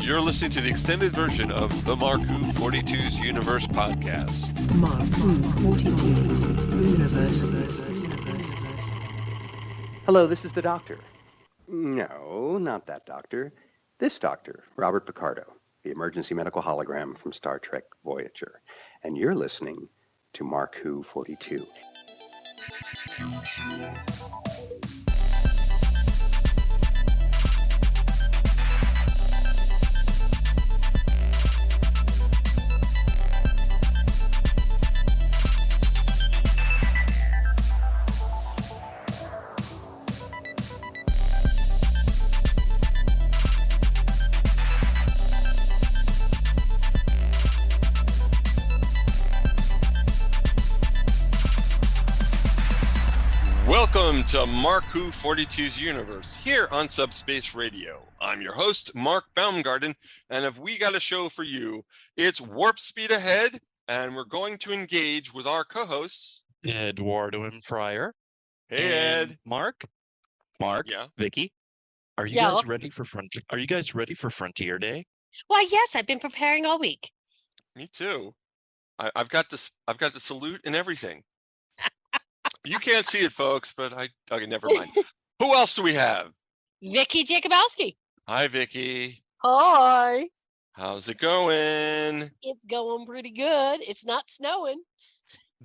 You're listening to the extended version of the Mark Who 42's Universe podcast. Mark Who 42 Universe. Hello, this is the doctor. No, not that doctor. This doctor, Robert Picardo, the emergency medical hologram from Star Trek Voyager. And you're listening to Mark Who 42. Welcome to Mark Who 42's Universe here on Subspace Radio. I'm your host, Mark Baumgarten, and if we got a show for you, it's warp speed ahead, and we're going to engage with our co-hosts, Eduardo M. Freyre. Hey, Ed. Mark, Yeah. Vicky, are you guys ready for Frontier Day? Well, yes, I've been preparing all week. Me too. I've got the salute and everything. You can't see it, folks, but okay, never mind. Who else do we have? Vicky Jakubowski. Hi, Vicky. Hi. How's it going? It's going pretty good. It's not snowing.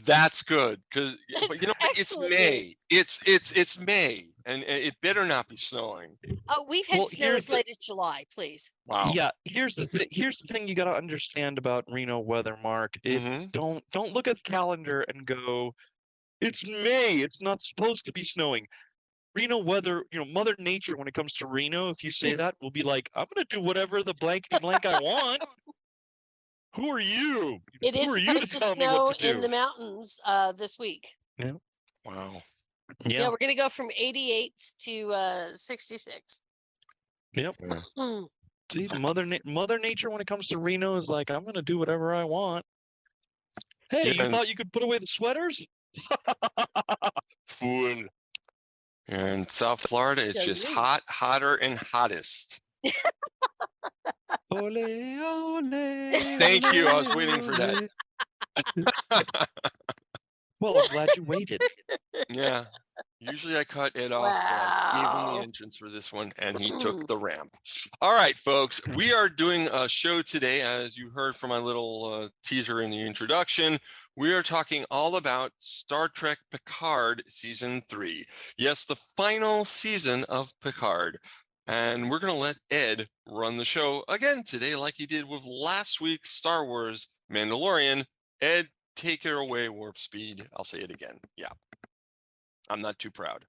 That's good, because you know it's excellent. May. It's May, and it better not be snowing. Oh, we've had snow as late as July, please. Wow. Yeah, here's the thing you got to understand about Reno weather, Mark. Don't look at the calendar and go, it's May. It's not supposed to be snowing. Reno weather, Mother Nature, when it comes to Reno, if you say that, will be like, I'm going to do whatever the blank I want. Who are you? It is supposed to snow in the mountains this week. Yeah. Wow. Yeah, we're going to go from 88 to 66. Yep. See, Mother Nature, when it comes to Reno, is like, I'm going to do whatever I want. Hey, you thought you could put away the sweaters? Fool. And South Florida, it's just hot, hotter, and hottest. Ole, ole, Thank you. I was waiting for that. Well, I'm glad you waited. Yeah. Usually I cut it off, but I gave him the entrance for this one, and he took the ramp. All right, folks, we are doing a show today, as you heard from my little teaser in the introduction. We are talking all about Star Trek Picard Season 3. Yes, the final season of Picard. And we're going to let Ed run the show again today, like he did with last week's Star Wars Mandalorian. Ed, take it away, warp speed. I'll say it again. Yeah. I'm not too proud.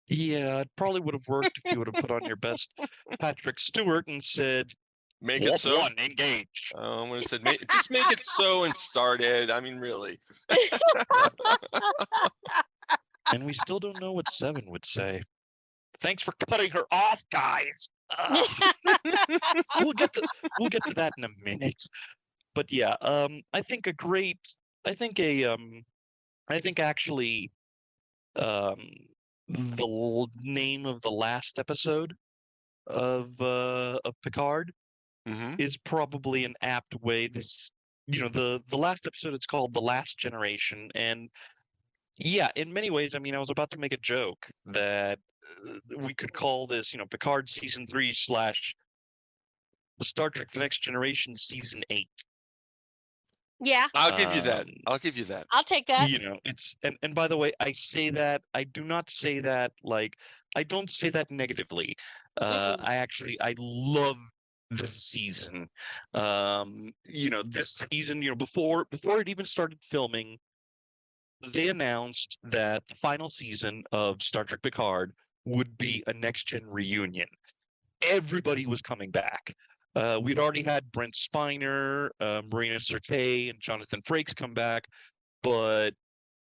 Yeah, it probably would have worked if you would have put on your best Patrick Stewart and said, Make it so. One, engage. I'm going to say, just make it so and start, Ed. I mean, really. And we still don't know what 7 would say. Thanks for cutting her off, guys. We'll get to that in a minute. But yeah, I think actually the name of the last episode of Picard is probably an apt way. The last episode, it's called The Last Generation, and yeah, in many ways, I mean, I was about to make a joke that we could call this, Picard Season 3 / Star Trek: The Next Generation Season 8. Yeah. I'll give you that. I'll take that. It's and by the way, I say that, I do not say that I don't say that negatively. I love this season. This season, before it even started filming, they announced that the final season of Star Trek Picard would be a next-gen reunion. Everybody was coming back. We'd already had Brent Spiner, Marina Sirte, and Jonathan Frakes come back, but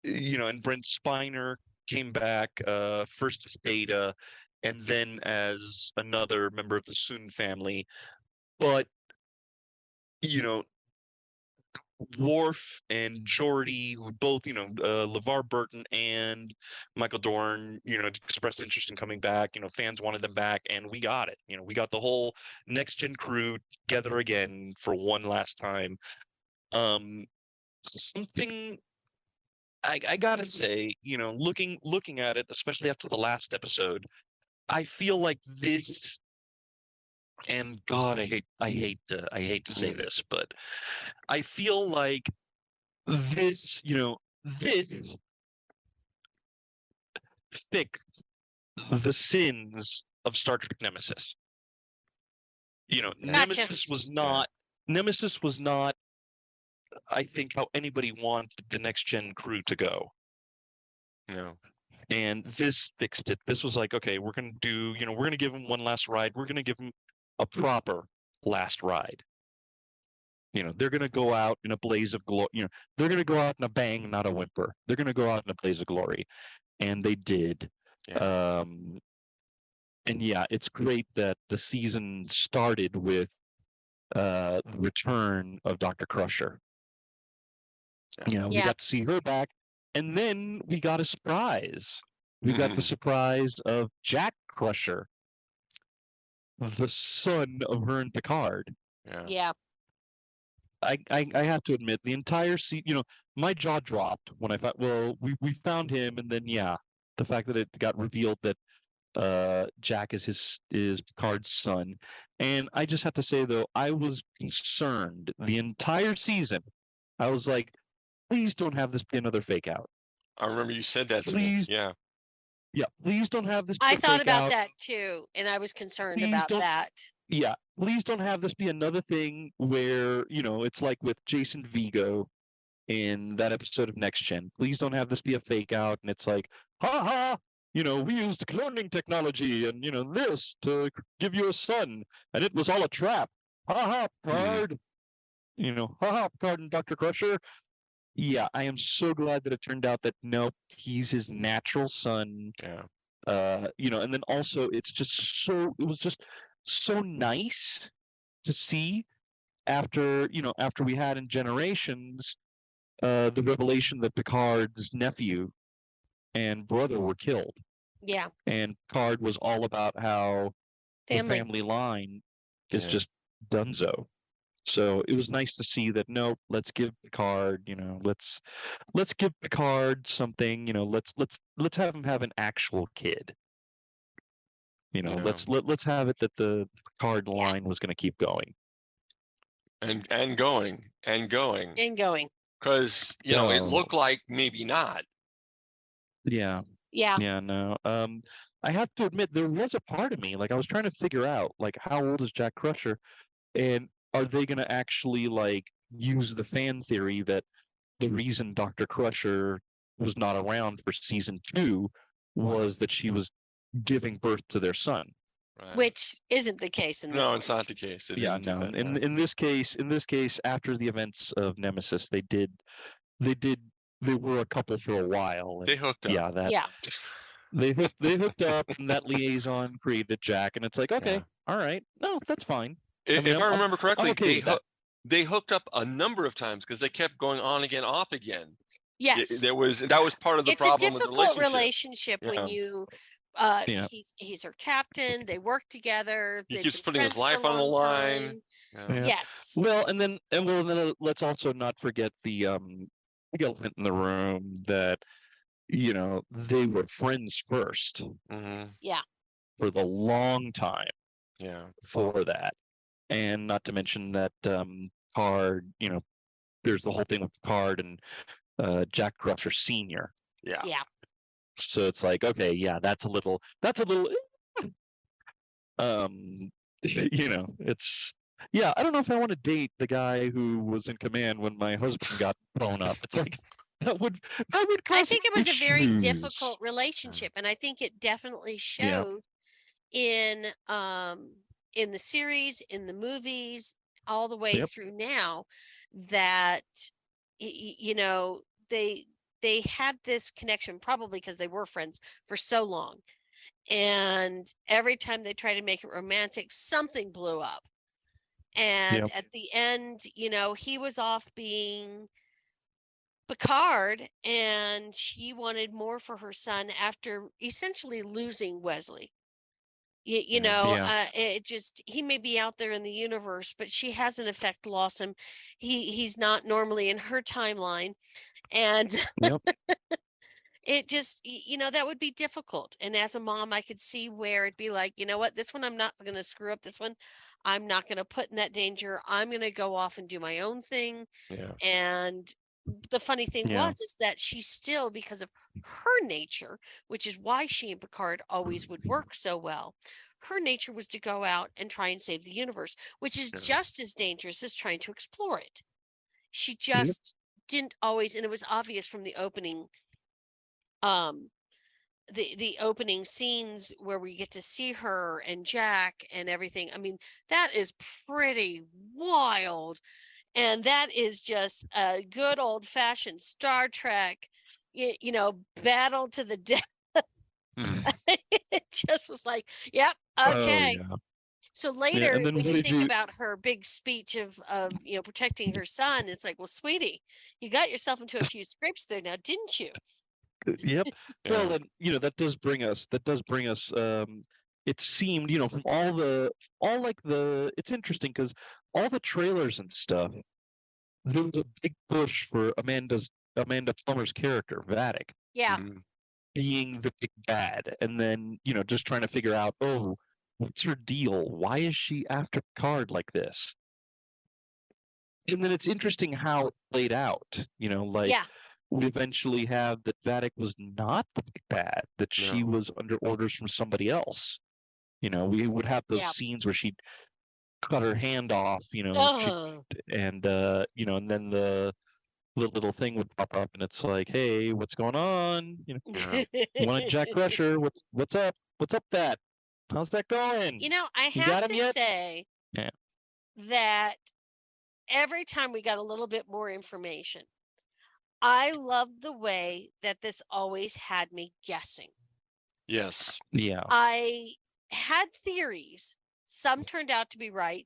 and Brent Spiner came back first as Data, and then as another member of the Soon family. But Worf and Geordi, who both, LeVar Burton and Michael Dorn, expressed interest in coming back. Fans wanted them back, and we got it. We got the whole next gen crew together again for one last time. Something I gotta say, looking at it, especially after the last episode, I feel like this. And God, I hate to say this, but I feel like this, this thick the sins of Star Trek Nemesis. Gotcha. Nemesis was not, I think, how anybody wanted the next gen crew to go. No. And this fixed it. This was like, okay, we're gonna give him one last ride. We're gonna give him a proper last ride. They're gonna go out in a blaze of glory. They're gonna go out in a bang, not a whimper. They're gonna go out in a blaze of glory, and they did. Yeah. And yeah, it's great that the season started with the return of Dr. Crusher. Yeah. We got to see her back, and then we got a surprise. We got the surprise of Jack Crusher, the son of her and Picard. Yeah. I have to admit, the entire my jaw dropped when I thought, well, we found him, and then the fact that it got revealed that Jack is Picard's son. And I just have to say, though, I was concerned the entire season. I was like, please don't have this be another fake out. I remember you said that to Please. me. Yeah. Yeah, please don't have this be I a thought fake about out. that too, and I was concerned Please about don't- that. Yeah, please don't have this be another thing where, it's like with Jason Vigo in that episode of Next Gen. Please don't have this be a fake out, and it's like, ha ha, we used cloning technology and, this to give you a son, and it was all a trap. Ha ha, Picard. Ha ha, Picard and Dr. Crusher. Yeah, I am so glad that it turned out that, nope, he's his natural son. Yeah. And then also it was just so nice to see after we had in Generations the revelation that Picard's nephew and brother were killed. Yeah. And Picard was all about how the family line is just donezo. So it was nice to see that, no, let's give Picard, let's give Picard something, let's have him have an actual kid. Let's have it that the Picard line was going to keep going. And going. Because, it looked like maybe not. Yeah. Yeah. Yeah, no. I have to admit, there was a part of me, like, I was trying to figure out, like, how old is Jack Crusher? And are they going to actually, like, use the fan theory that the reason Dr. Crusher was not around for season 2 was that she was giving birth to their son? Right. Which isn't the case in this one. It's not the case. No. In this case, after the events of Nemesis, they were a couple for a while. And they hooked up. They hooked up, and that liaison created Jack, and it's like, okay, all right, no, that's fine. If I remember correctly, okay they hooked up a number of times because they kept going on again, off again. Yes. That was part of the problem with the It's a difficult relationship. when you he's her captain, they work together, he keeps putting his life on the line. Yes. Well, and then let's also not forget the elephant in the room that they were friends first. Yeah. For the long time. Yeah. For that. And not to mention that Picard, there's the whole thing with Picard and Jack Crusher Sr. Yeah. Yeah. So it's like, okay, yeah, that's a little it's I don't know if I want to date the guy who was in command when my husband got blown up. It's like that would cause I think it was issues. a very difficult relationship, and I think it definitely showed in the series, in the movies, all the way through now, that they had this connection, probably because they were friends for so long, and every time they tried to make it romantic, something blew up. And Yep. at the end, he was off being Picard, and she wanted more for her son after essentially losing Wesley. Yeah. He may be out there in the universe, but she has in effect lost him. He's not normally in her timeline, and Yep. it just, that would be difficult. And as a mom, I could see where it'd be like, you know what, this one I'm not going to screw up. This one I'm not going to put in that danger. I'm going to go off and do my own thing. Yeah. And the funny thing Yeah. is that she still, because of her nature, which is why she and Picard always would work so well, her nature was to go out and try and save the universe, which is just as dangerous as trying to explore it. She just didn't always, and it was obvious from the opening, the opening scenes where we get to see her and Jack and everything. I mean, that is pretty wild. And that is just a good old fashioned Star Trek, battle to the death. It just was like, yep, okay. Oh, yeah. So later, and then when what you did think about her big speech of protecting her son, it's like, well, sweetie, you got yourself into a few scrapes there now, didn't you? Yep. Yeah. Well, and that does bring us. It seemed, from it's interesting because all the trailers and stuff, there was a big push for Amanda Plummer's character, Vatic, Yeah. being the big bad, and then just trying to figure out, oh, what's her deal? Why is she after Picard like this? And then it's interesting how it played out. Yeah. We eventually have that Vatic was not the big bad, that she was under orders from somebody else. We would have those scenes where she'd cut her hand off, and and then the little thing would pop up, and it's like, hey, what's going on? You want Jack Crusher? What's up? What's up, that? How's that going? I have to say that every time we got a little bit more information, I loved the way that this always had me guessing. Yes. Yeah. I had theories. Some turned out to be right.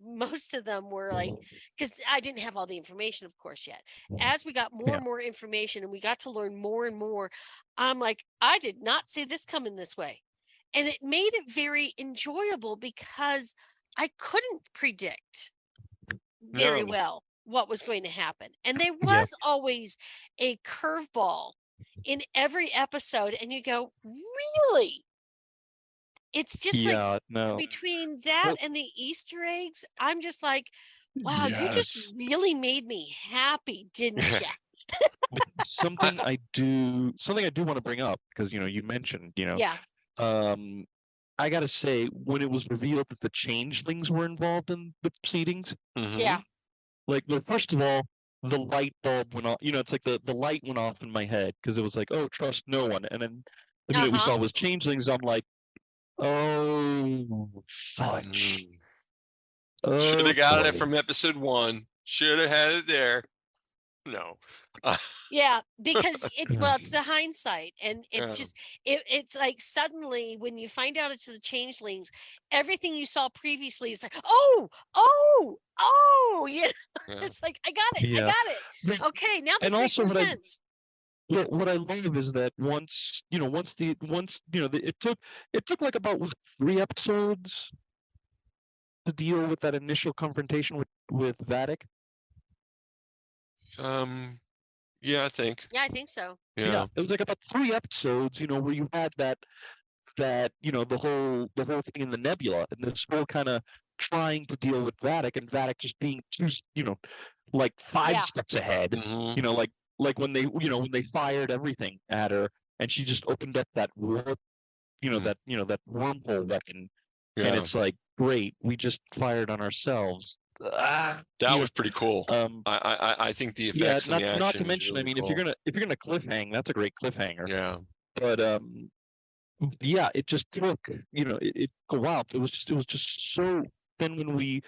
Most of them were like, because I didn't have all the information, of course, yet. As we got more and more information and we got to learn more and more, I'm like, I did not see this coming this way. And it made it very enjoyable because I couldn't predict very well what was going to happen. And there was always a curveball in every episode. And you go, really? It's just between that and the Easter eggs, I'm just like, wow, you just really made me happy, didn't you? Something I do want to bring up, because you mentioned, I gotta say, when it was revealed that the Changelings were involved in the proceedings, first of all, the light bulb went off. It's like the light went off in my head, because it was like, oh, trust no one. And then the minute we saw was Changelings, I'm like, oh, fudge. Should have got it from episode 1. Should have had it there. No. Yeah, because it's the hindsight, and it's just it's like suddenly when you find out it's the Changelings, everything you saw previously is like, it's like, I got it. Okay, now this makes more sense. What I love is that once it took like about 3 episodes to deal with that initial confrontation with Vatic. Yeah, I think. Yeah, I think so. Yeah. It was like about 3 episodes, where you had that the whole thing in the nebula, and this whole kind of trying to deal with Vatic, and Vatic just being too, like 5 steps ahead. Like when they fired everything at her, and she just opened up that warp, that wormhole weapon, and it's like, great, we just fired on ourselves. That was pretty cool. I think the effects and the action. Not to mention, really I mean, cool. if you're gonna cliffhang, that's a great cliffhanger. Yeah. But it just took, it a while. It was just so. Then when we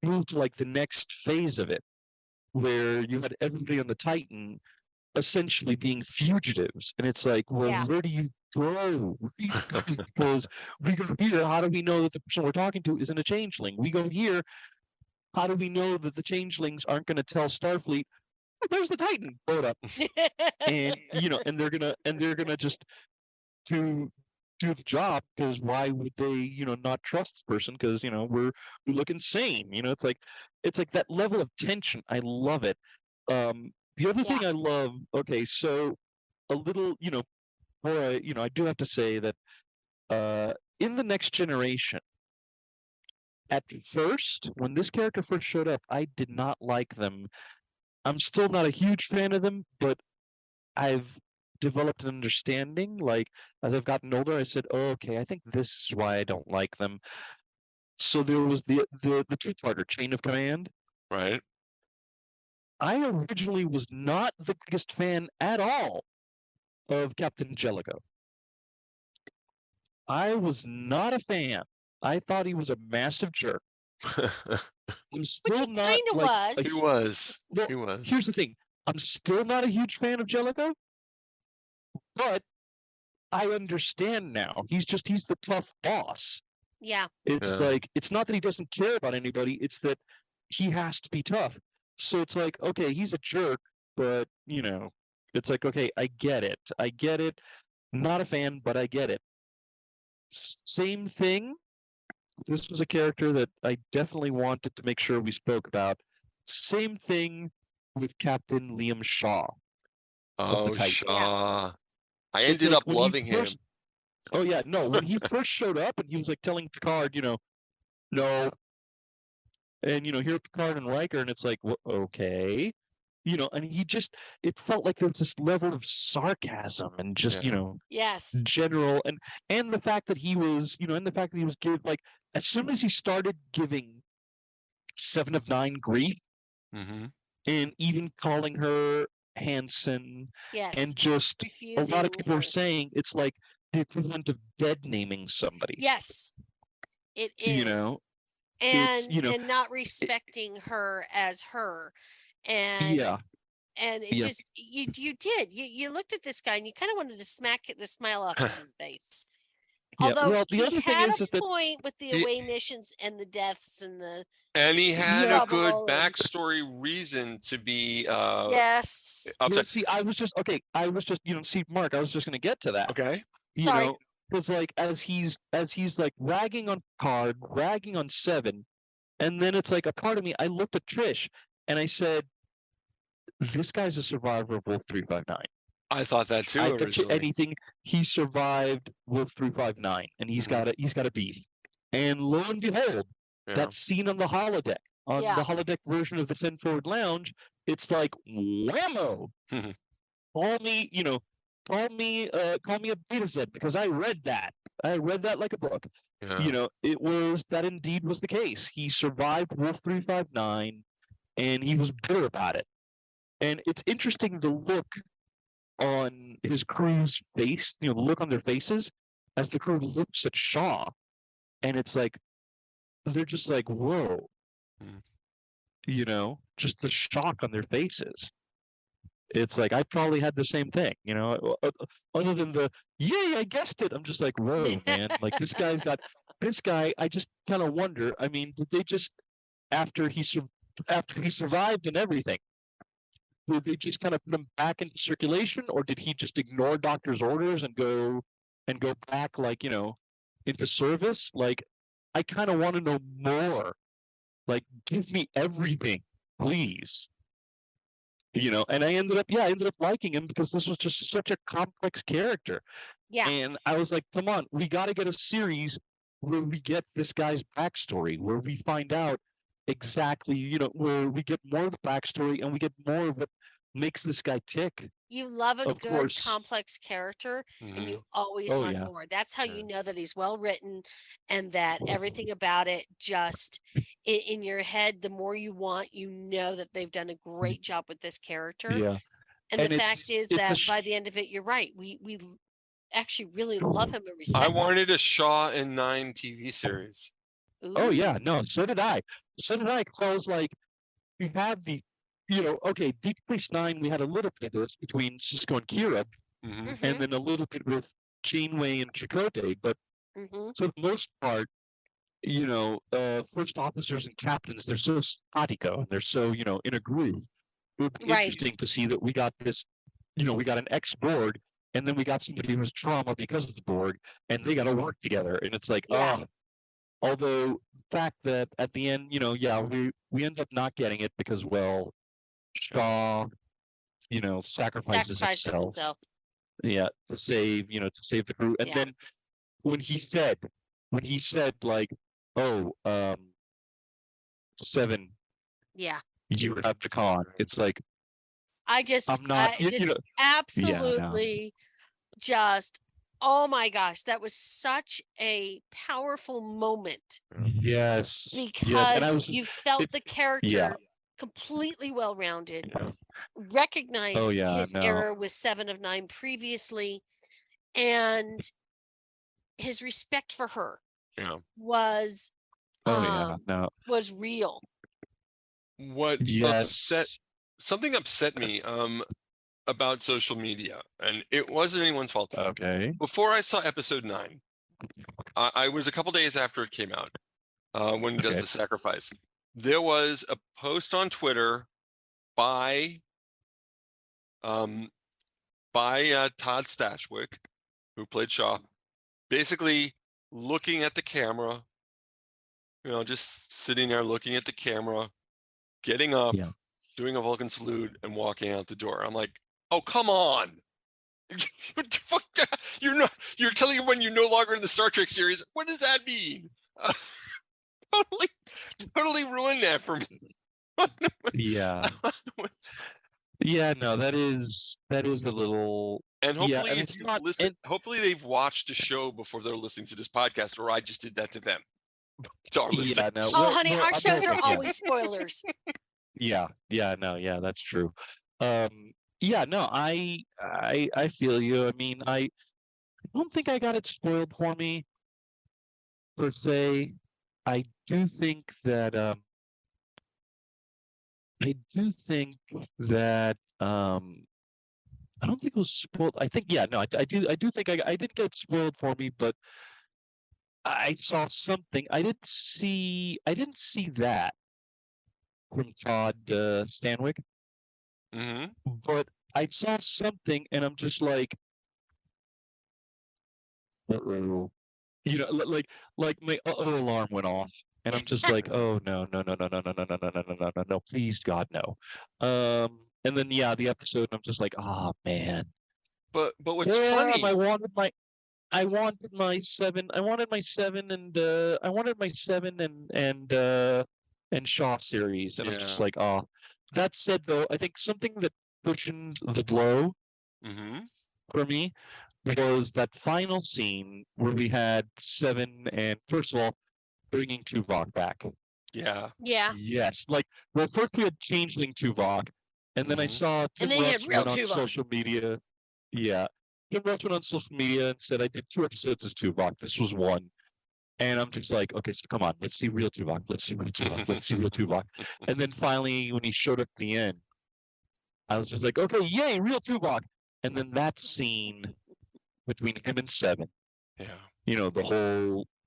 moved to like the next phase of it, where you had everybody on the Titan essentially being fugitives, and it's like, well, where do you go? Because we go here, how do we know that the person we're talking to isn't a changeling? We go here, how do we know that the changelings aren't going to tell Starfleet, oh, there's the Titan, blow it up, and and they're gonna just do the job, because why would they not trust the person, because we look insane. It's like that level of tension. I love it. The other thing I love, okay, so a little, boy, I do have to say that in the Next Generation, at first, when this character first showed up, I did not like them. I'm still not a huge fan of them, but I've developed an understanding. Like, as I've gotten older, I said, oh, okay, I think this is why I don't like them. So there was the two-parter, Chain of Command. Right. I originally was not the biggest fan at all of Captain Jellicoe. I was not a fan. I thought he was a massive jerk. I'm still he not kind of was. He was. Well, He was. here's the thing. I'm still not a huge fan of Jellicoe, but I understand now. He's the tough boss. Yeah. It's like, it's not that he doesn't care about anybody, it's that he has to be tough. So it's like, okay, he's a jerk, but it's like, okay, I get it. Not a fan, but I get it. Same thing. This was a character that I definitely wanted to make sure we spoke about. Same thing with Captain Liam Shaw. Oh, Titan. Shaw. I It's ended like up when he loving him. first- Oh yeah, no. When he first showed up and he was like telling Picard, no, and here Picard and Riker, and it's like, well, okay, and he just, it felt like there was this level of sarcasm and just Yes. general, and the fact that he was, and the fact that he was like, as soon as he started giving Seven of Nine grief, Mm-hmm. and even calling her Hanson, Yes. and just Refusing a lot of people her. are saying it's like the equivalent of dead naming somebody. Yes, it is. And not respecting her as her, and it just you did you looked at this guy and you kind of wanted to smack the smile off of his face. Although well, the he other thing had is a that point with the away missions and the deaths and the And he had a good trouble and- backstory reason to be yes. upset. See, I was just see, Mark, I was just going to get to that. Okay. Sorry. Because like as he's like ragging on Picard, ragging on Seven, and then it's like a part of me. I looked at Trish and I said, "This guy's a survivor of Wolf 359." I thought that too I bet you originally. anything he survived Wolf 359, and he's got a beef. And lo and behold, that scene on the holodeck, on the holodeck version of the 10 Forward Lounge, it's like whammo. Call me a beta Z, because I read that. I read that like a book. Yeah. It was that indeed was the case. He survived Wolf 359, and he was bitter about it. And it's interesting the look on his crew's face, the look on their faces as the crew looks at Shaw, and it's like they're just like, whoa. Just the shock on their faces. It's like I probably had the same thing, other than the yay, I guessed it. I'm just like, whoa, man. Like this guy, I just kind of wonder, I mean, did they just after he survived and everything, did they just kind of put him back into circulation, or did he just ignore doctor's orders and go back, like, into service? Like, I kind of want to know more. Like, give me everything, please. And I ended up liking him because this was just such a complex character. Yeah. And I was like, come on, we got to get a series where we get this guy's backstory, where we find out exactly, where we get more of the backstory and we get more of what makes this guy tick. You love a Of good course. complex character, and you Mhm. always Oh, want yeah. more. That's how Yeah. you know that he's well written, and that everything about it just in your head, the more you want, that they've done a great job with this character. Yeah. And the And fact is it's a that sh- by the end of it, you're right. We actually really love him and respect I him. wanted a Shaw and 9 TV series. Oh yeah, Ooh. no, so did I. Because I was like, we have the, okay, Deep Space Nine, we had a little bit of this between Cisco and Kira, Mm-hmm. Mhm, and then a little bit with Janeway and Chakotay, but mhm. for the most part, first officers and captains, they're so simpatico and they're so, in a groove. It would be Right. interesting to see that we got this, we got an ex-Borg, and then we got somebody who has trauma because of the Borg, and they got to work together. And it's like, Yeah. although the fact that at the end, we end up not getting it because, well, Shaw, sacrifices himself. Yeah, to save the crew. And Yeah. then when he said like, oh, 7, Yeah. you have the con. It's like, I just, I'm not, absolutely just, oh my gosh, that was such a powerful moment yes, because and I was, you felt the character completely well-rounded, recognized his error with 7 of 9 previously, and his respect for her was was real. What something upset me about social media, and it wasn't anyone's fault. Okay. Before I saw episode 9, I was a couple days after it came out, when he does the sacrifice. There was a post on Twitter by Todd Stashwick, who played Shaw, basically looking at the camera, just sitting there looking at the camera, getting up, doing a Vulcan salute, and walking out the door. I'm like, oh, come on. You're telling everyone you're no longer in the Star Trek series. What does that mean? Totally ruined that for me. Yeah, no, that is a little. And hopefully, hopefully they've watched the show before they're listening to this podcast, or I just did that to them. Yeah, no. Oh, honey, our shows are always spoilers. Yeah, that's true. Yeah, no, I feel you. I mean, I don't think I got it spoiled for me per se. I do think that I don't think it was spoiled. I think I do think I did get spoiled for me, but I saw something. I didn't see that from Todd Stanwyck. Mm-hmm. But I saw something, and I'm just like, like my alarm went off, and I'm just like, oh no, please God, no. And then the episode, and I'm just like, oh man. But what's funny? I wanted my 7. I wanted my 7 and Shaw series, and I'm just like, oh. That said, though, I think something that cushioned the blow for me was that final scene where we had 7 and, first of all, bringing Tuvok back. Yeah. Yes. Like, well, first we had Changeling Tuvok, and then I saw Tim Russ went on social media. Yeah. Tim Russ went on social media and said, I did 2 episodes as Tuvok. This was 1. And I'm just like, okay, so come on, let's see real Tuvok. Let's see real Tuvok. And then finally, when he showed up at the end, I was just like, okay, yay, real Tuvok. And then that scene between him and 7, the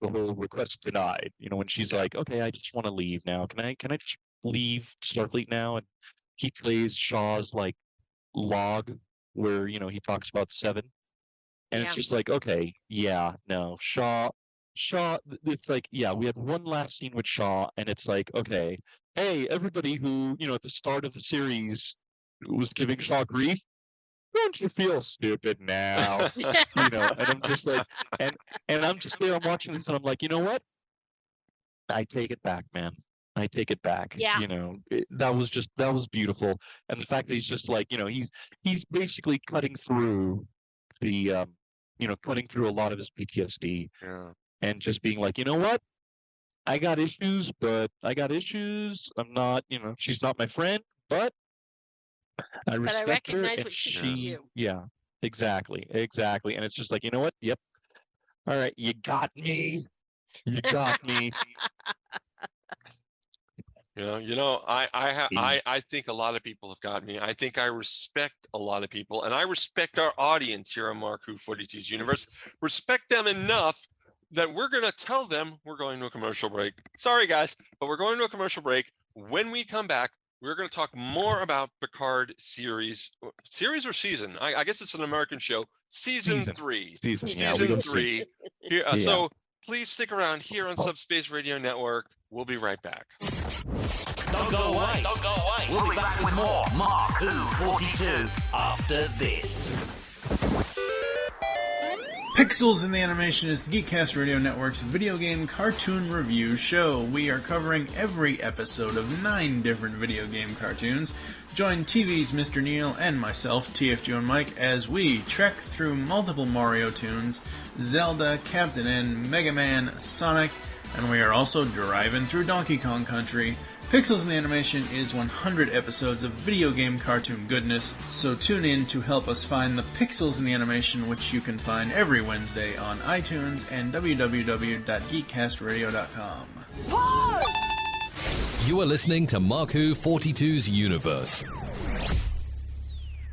whole request denied. When she's like, okay, I just want to leave now. Can I just leave Starfleet now? And he plays Shaw's like log where he talks about 7, and it's just like, okay, no, Shaw, it's like, we had one last scene with Shaw, and it's like, okay, hey, everybody who, at the start of the series was giving Shaw grief, don't you feel stupid now? And I'm just like, and I'm just there, I'm watching this, and I'm like, you know what? I take it back, man. I take it back. Yeah. That was beautiful. And the fact that he's just like, he's basically cutting through the, cutting through a lot of his PTSD. Yeah. And just being like, you know what? I got issues, but I got issues. I'm not, she's not my friend, but I recognize her, what she can do. Yeah, exactly. And it's just like, you know what? Yep. All right, you got me. I think a lot of people have got me. I think I respect a lot of people, and I respect our audience here on Mark Who 42's Universe. Respect them enough that we're going to tell them we're going to a commercial break. Sorry, guys, but we're going to a commercial break. When we come back, we're going to talk more about Picard series or season. I guess it's an American show. Season 3. Season Season 3. Here, Yeah. So please stick around here on Subspace Radio Network. We'll be right back. Don't go away. Don't go away. We'll be back with more Mark Who 42 after this. Pixels in the Animation is the Geekcast Radio Network's video game cartoon review show. We are covering every episode of 9 different video game cartoons. Join TV's Mr. Neil and myself, TFG and Mike, as we trek through multiple Mario tunes, Zelda, Captain N, Mega Man, Sonic, and we are also driving through Donkey Kong Country. Pixels in the Animation is 100 episodes of video game cartoon goodness, so tune in to help us find the Pixels in the Animation, which you can find every Wednesday on iTunes and www.geekcastradio.com. You are listening to Mark Who 42's Universe.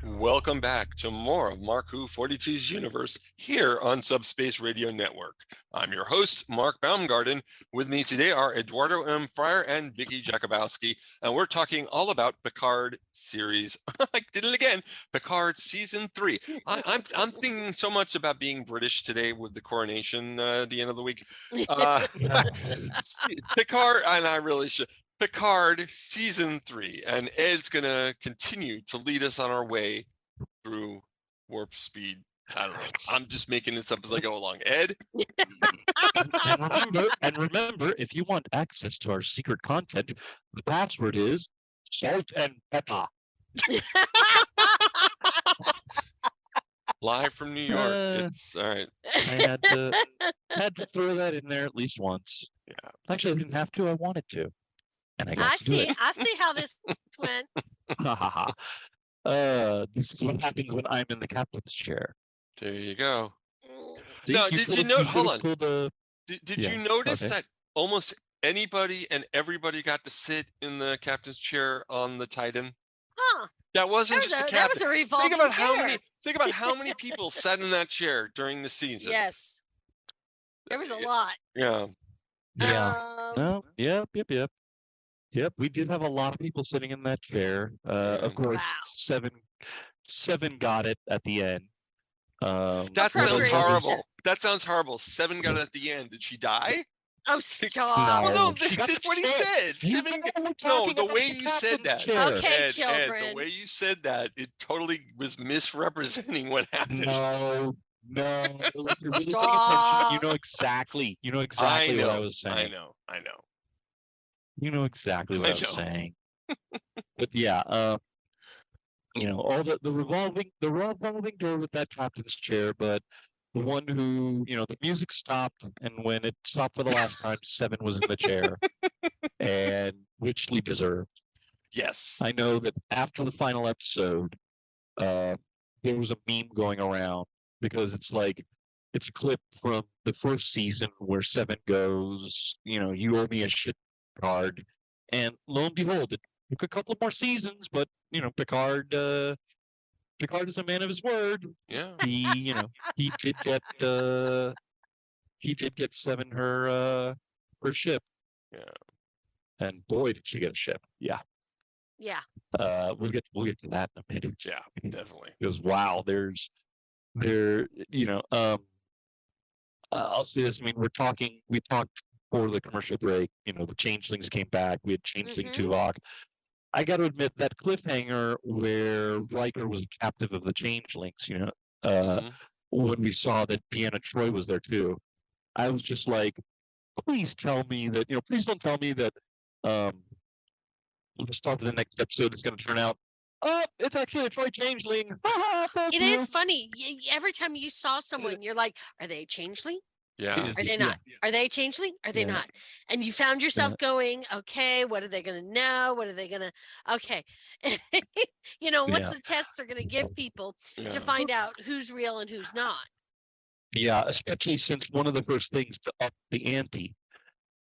Welcome back to more of Mark Who 42's Universe here on Subspace Radio Network. I'm your host, Mark Baumgarten. With me today are Eduardo M, Freyre, and Vicky Jakubowski, and we're talking all about Picard series. I did it again. Picard season 3. I'm thinking so much about being British today with the coronation at the end of the week. Picard, and I really should. Picard season 3, and Ed's gonna continue to lead us on our way through warp speed. I don't know. I'm just making this up as I go along. Ed? and remember, if you want access to our secret content, the password is salt and pepper. Live from New York. It's all right. I had to throw that in there at least once. Yeah. Actually, I didn't have to. I wanted to. And I see how this went. This is what happens when I'm in the captain's chair. There you go. See, Now, did you notice? Hold on. Did Yeah, you notice okay. that almost anybody and everybody got to sit in the captain's chair on the Titan? Huh. That wasn't just the That captain. was a revolving Think about chair. how many people sat in that chair during the season. Yes. There was a lot. Yeah. Yeah. No. Yep. Yep. We did have a lot of people sitting in that chair. Of course, Wow. seven got it at the end. That sounds Appropriate. horrible. That sounds horrible. 7 got it at the end. Did she die? Oh, stop. Well, no, she got that's the what he chair. said. You 7 know we're no, talking the about way the you said captain's that. chair. Okay, Ed, the children. way you said that, it totally was misrepresenting what happened. No. If you're really paying Stop. attention, you know exactly I what I was saying. I know. You know exactly what I I was know. saying. But yeah, all the revolving door with that captain's chair, but the one who, the music stopped, and when it stopped for the last time, 7 was in the chair, and richly deserved. Yes. I know that after the final episode, there was a meme going around because it's a clip from the first season where 7 goes, you owe me a shit card, and lo and behold, it took a couple more seasons, but Picard is a man of his word. Yeah. He did get 7 her ship. Yeah. And boy, did she get a ship. Yeah. Yeah. We'll get to that in a minute. Yeah, definitely. Because wow, I'll say this. I mean, we talked for the commercial break. The Changelings came back. We had Changeling Tuvok. I got to admit that cliffhanger where Riker was a captive of the Changelings. When we saw that Deanna Troi was there too, I was just like, please tell me that. Please don't tell me that. The start of the next episode is going to turn out. Oh, it's actually a Troy Changeling. It is funny. Every time you saw someone, you're like, are they a changeling? Yeah. Are they not? Are they a changeling? Are they not? And you found yourself going, okay, what are they going to know? What are they going to, okay. What's the test they're going to give people to find out who's real and who's not? Yeah, especially since one of the first things to up the ante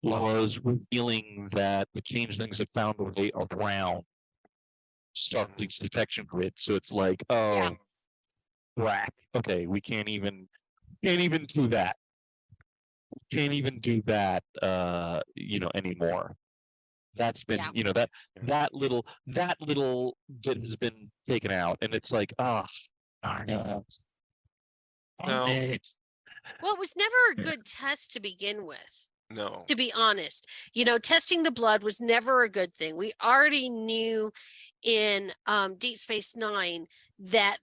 was revealing that the Changelings have found a way around Starfleet's detection grid. So it's like, crack. Okay, we can't even do that. can't even do that, anymore. That's been, Yeah. that little bit has been taken out, and it's like, darn it. No. Darn it. Well, it was never a good test to begin with, No. to be honest. Testing the blood was never a good thing. We already knew in Deep Space Nine that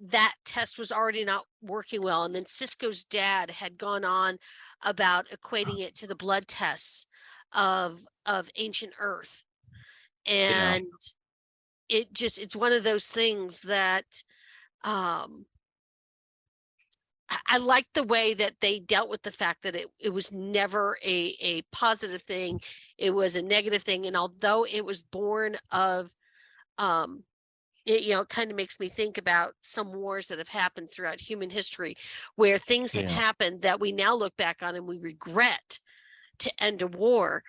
test was already not working well. And then Sisko's dad had gone on about equating it to the blood tests of ancient Earth. And it's one of those things that I like the way that they dealt with the fact that it was never a positive thing. It was a negative thing. And although it was born of, it kind of makes me think about some wars that have happened throughout human history where things have happened that we now look back on and we regret to end a war.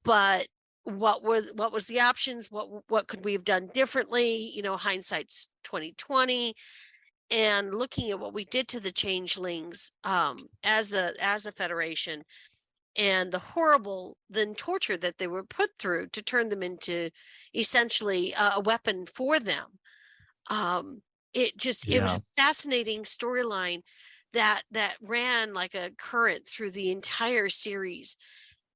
But what was the options? What could we have done differently? Hindsight's 2020. And looking at what we did to the changelings as a federation, and the horrible torture that they were put through to turn them into essentially a weapon for them. It was a fascinating storyline that ran like a current through the entire series,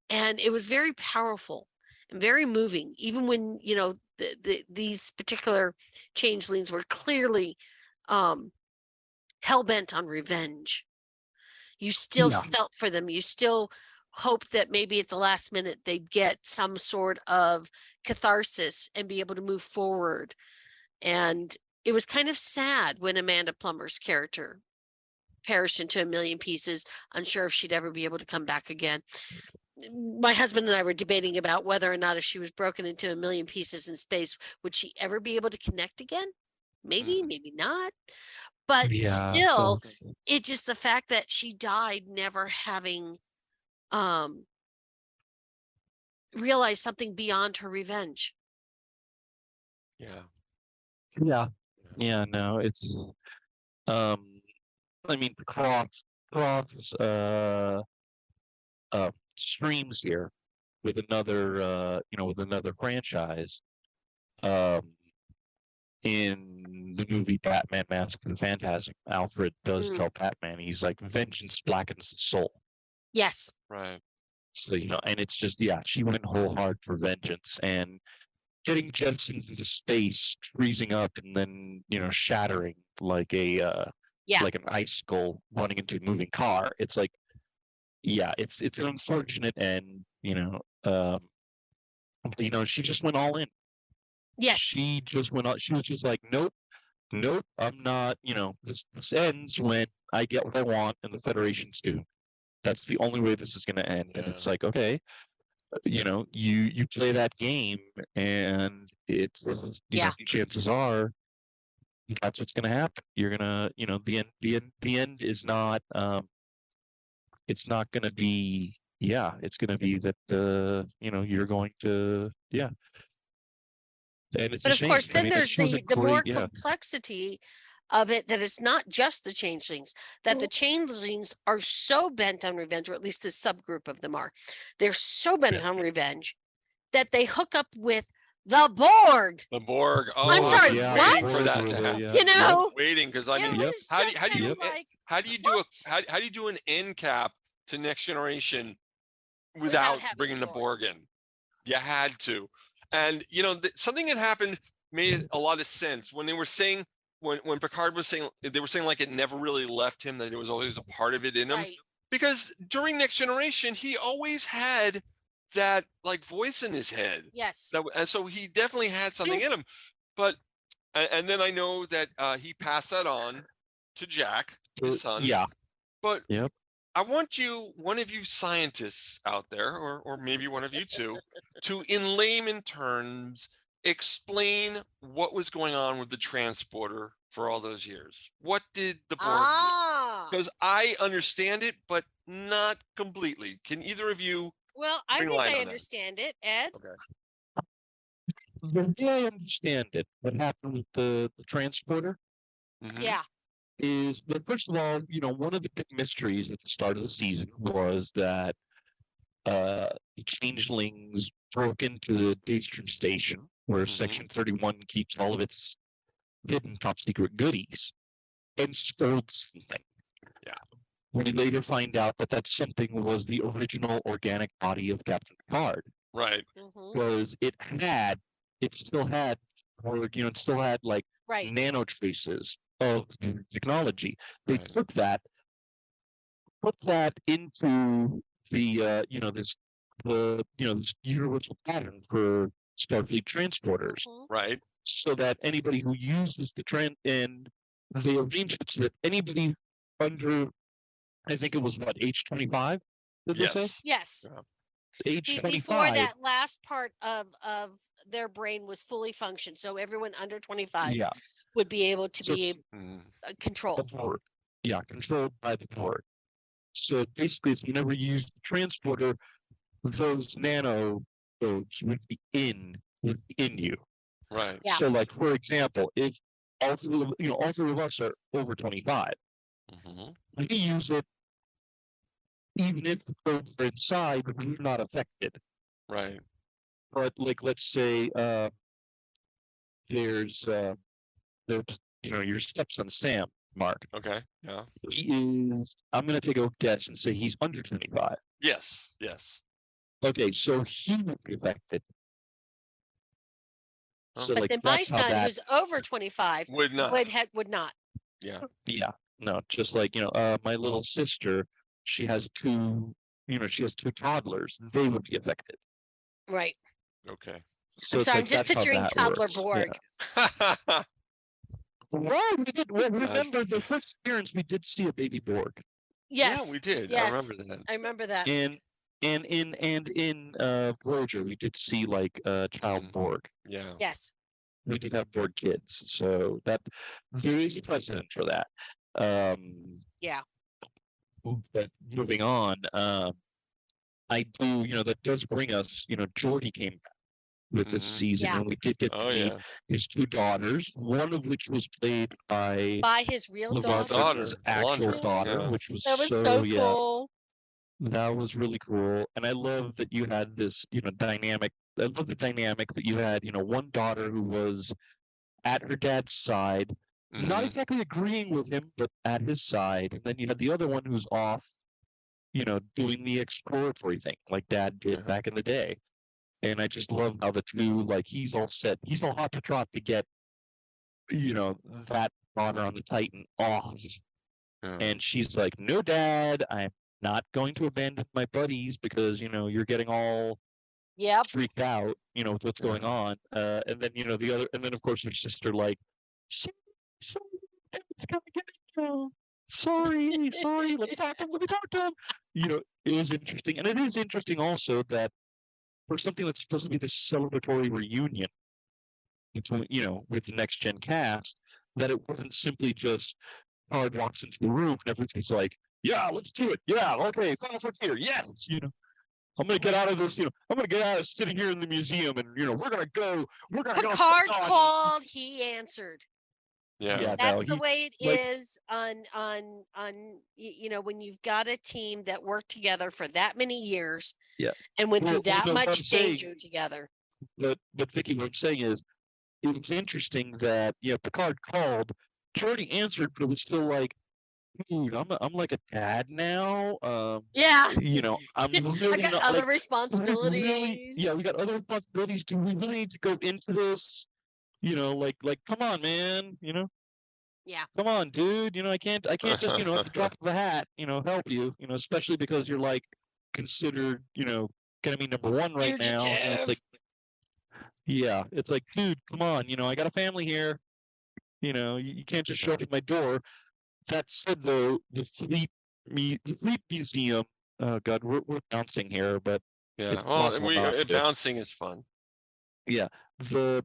and it was very powerful and very moving, even when these particular changelings were clearly hell-bent on revenge. You still felt for them. You still hoped that maybe at the last minute they'd get some sort of catharsis and be able to move forward. And it was kind of sad when Amanda Plummer's character perished into a million pieces, unsure if she'd ever be able to come back again. My husband and I were debating about whether or not if she was broken into a million pieces in space, would she ever be able to connect again? Maybe, maybe not. But still, it's just the fact that she died never having realized something beyond her revenge. Yeah. No, it's cross streams here with another franchise. In the movie Batman Mask of the Phantasm, Alfred does tell Batman, he's like, vengeance blackens the soul. Yes. Right. So, and it's just, she went whole hard for vengeance, and getting jettisoned into space, freezing up, and then, shattering like like an icicle running into a moving car. It's like, it's an unfortunate end, she just went all in. Yes. She just went out. She was just like, nope, I'm not, this ends when I get what I want and the Federation's do. That's the only way this is going to end. And it's like, okay, you play that game, and it's, chances are that's what's going to happen. You're going to, the end is not, it's not going to be, it's going to be that, you're going to, And it's but of shame. course, then there's the more great, complexity of it, that it's not just the changelings, that the changelings are so bent on revenge, or at least this subgroup of them are. They're so bent on revenge that they hook up with the Borg. The Borg. Oh, I'm sorry. waiting What? for that to happen. Waiting, because I mean, how do you do an end cap to Next Generation without bringing the Borg in? You had to. And something that happened made a lot of sense when they were saying, when Picard was saying, they were saying like it never really left him, that it was always a part of it in him. Because during Next Generation, he always had that like voice in his head. Yes. And so he definitely had something in him. But and then I know that he passed that on to Jack, his son. Yeah. But I want one of you scientists out there, or maybe one of you two, to, in layman terms, explain what was going on with the transporter for all those years. What did the Borg do? Because I understand it, but not completely. Can either of you? Well, I think I understand it, Ed. Okay. I understand it. What happened with the transporter? Yeah. is that first of all, one of the big mysteries at the start of the season was that the Changelings broke into the Daystrom station, where Section 31 keeps all of its hidden top secret goodies, and stole something. Yeah. We later find out that that something was the original organic body of Captain Picard. Right. Was it still had, or it still had like Right. nano traces of the technology. They Right. took that, put that into the this universal pattern for Starfleet transporters, Right. so that anybody who uses the and they arranged it so that anybody under, I think it was what, age 25? Did they say? Yes. Yes. Yeah. Age Before 25. that last part of their brain was fully functioned, so everyone under 25 Yeah. would be able to So- be controlled. The board. Yeah, controlled by the board. So basically, if you never use the transporter, those nano codes would be in you. Right. Yeah. So, like for example, if all three of us are over 25, we can use it even if the codes are inside, we're not affected. Right. But like, let's say there's your stepson Sam, Mark. Okay. Yeah. He is. I'm going to take a guess and say he's under 25. Yes. Yes. Okay, so he would be affected. So, But like, then my that's how son, that who's over 25, Would not. would not. Yeah. Yeah, no, just like my little sister, she has two toddlers. They would be affected. Right. Okay. So I'm it's sorry, I'm like, just that's how picturing that toddler works. Borg. Yeah. Well, we did. Well, remember the first appearance, we did see a baby Borg. Yes. Yeah, we did. Yes. I remember that. I remember that. And in Voyager, we did see like child Borg. Yeah. Yes. We did have Borg kids, so that there is a precedent for that. Yeah. But moving on, I do, that does bring us, Geordi came back with this season, Yeah. and we did get to meet his two daughters, one of which was played by his real LeVar daughter. Burton's actual Blonde, daughter, yeah. which was That was so yeah, cool. that was really cool. And I love that you had this, dynamic. I love the dynamic that you had, one daughter who was at her dad's side, not exactly agreeing with him, but at his side. And then you had the other one who's off, doing the exploratory thing like dad did back in the day. And I just love how the two, like, he's all hot to trot to get, that daughter on the Titan off. And she's like, no, Dad, I'm not going to abandon my buddies because, you're getting all freaked out, with what's going on. And then, the other, and then of course her sister, like, sorry, it's gonna get you. Sorry, let me talk to him. It was interesting. And it is interesting also that for something that's supposed to be this celebratory reunion between, with the next gen cast, that it wasn't simply just Picard walks into the room and everything's like, yeah, let's do it. Yeah, okay, final frontier, yes, I'm gonna get out of this, I'm gonna get out of sitting here in the museum and we're gonna go Picard called, he answered. Yeah. That's the way it is on when you've got a team that worked together for that many years and went through that much danger together. But Vicky, what I'm saying is, it was interesting that Picard called, Geordi answered, but it was still like, dude, I'm like a dad now. I'm I got other responsibilities. We got other responsibilities. Do we really need to go into this? Like, come on, man. Yeah. Come on, dude. I can't just, at the drop of a hat, help you. Especially because you're like considered, enemy number one right now. And it's like, it's like, dude, come on. I got a family here. You can't just show up at my door. That said, though, the Fleet Museum. Oh God, we're bouncing here, but bouncing is fun. Yeah, the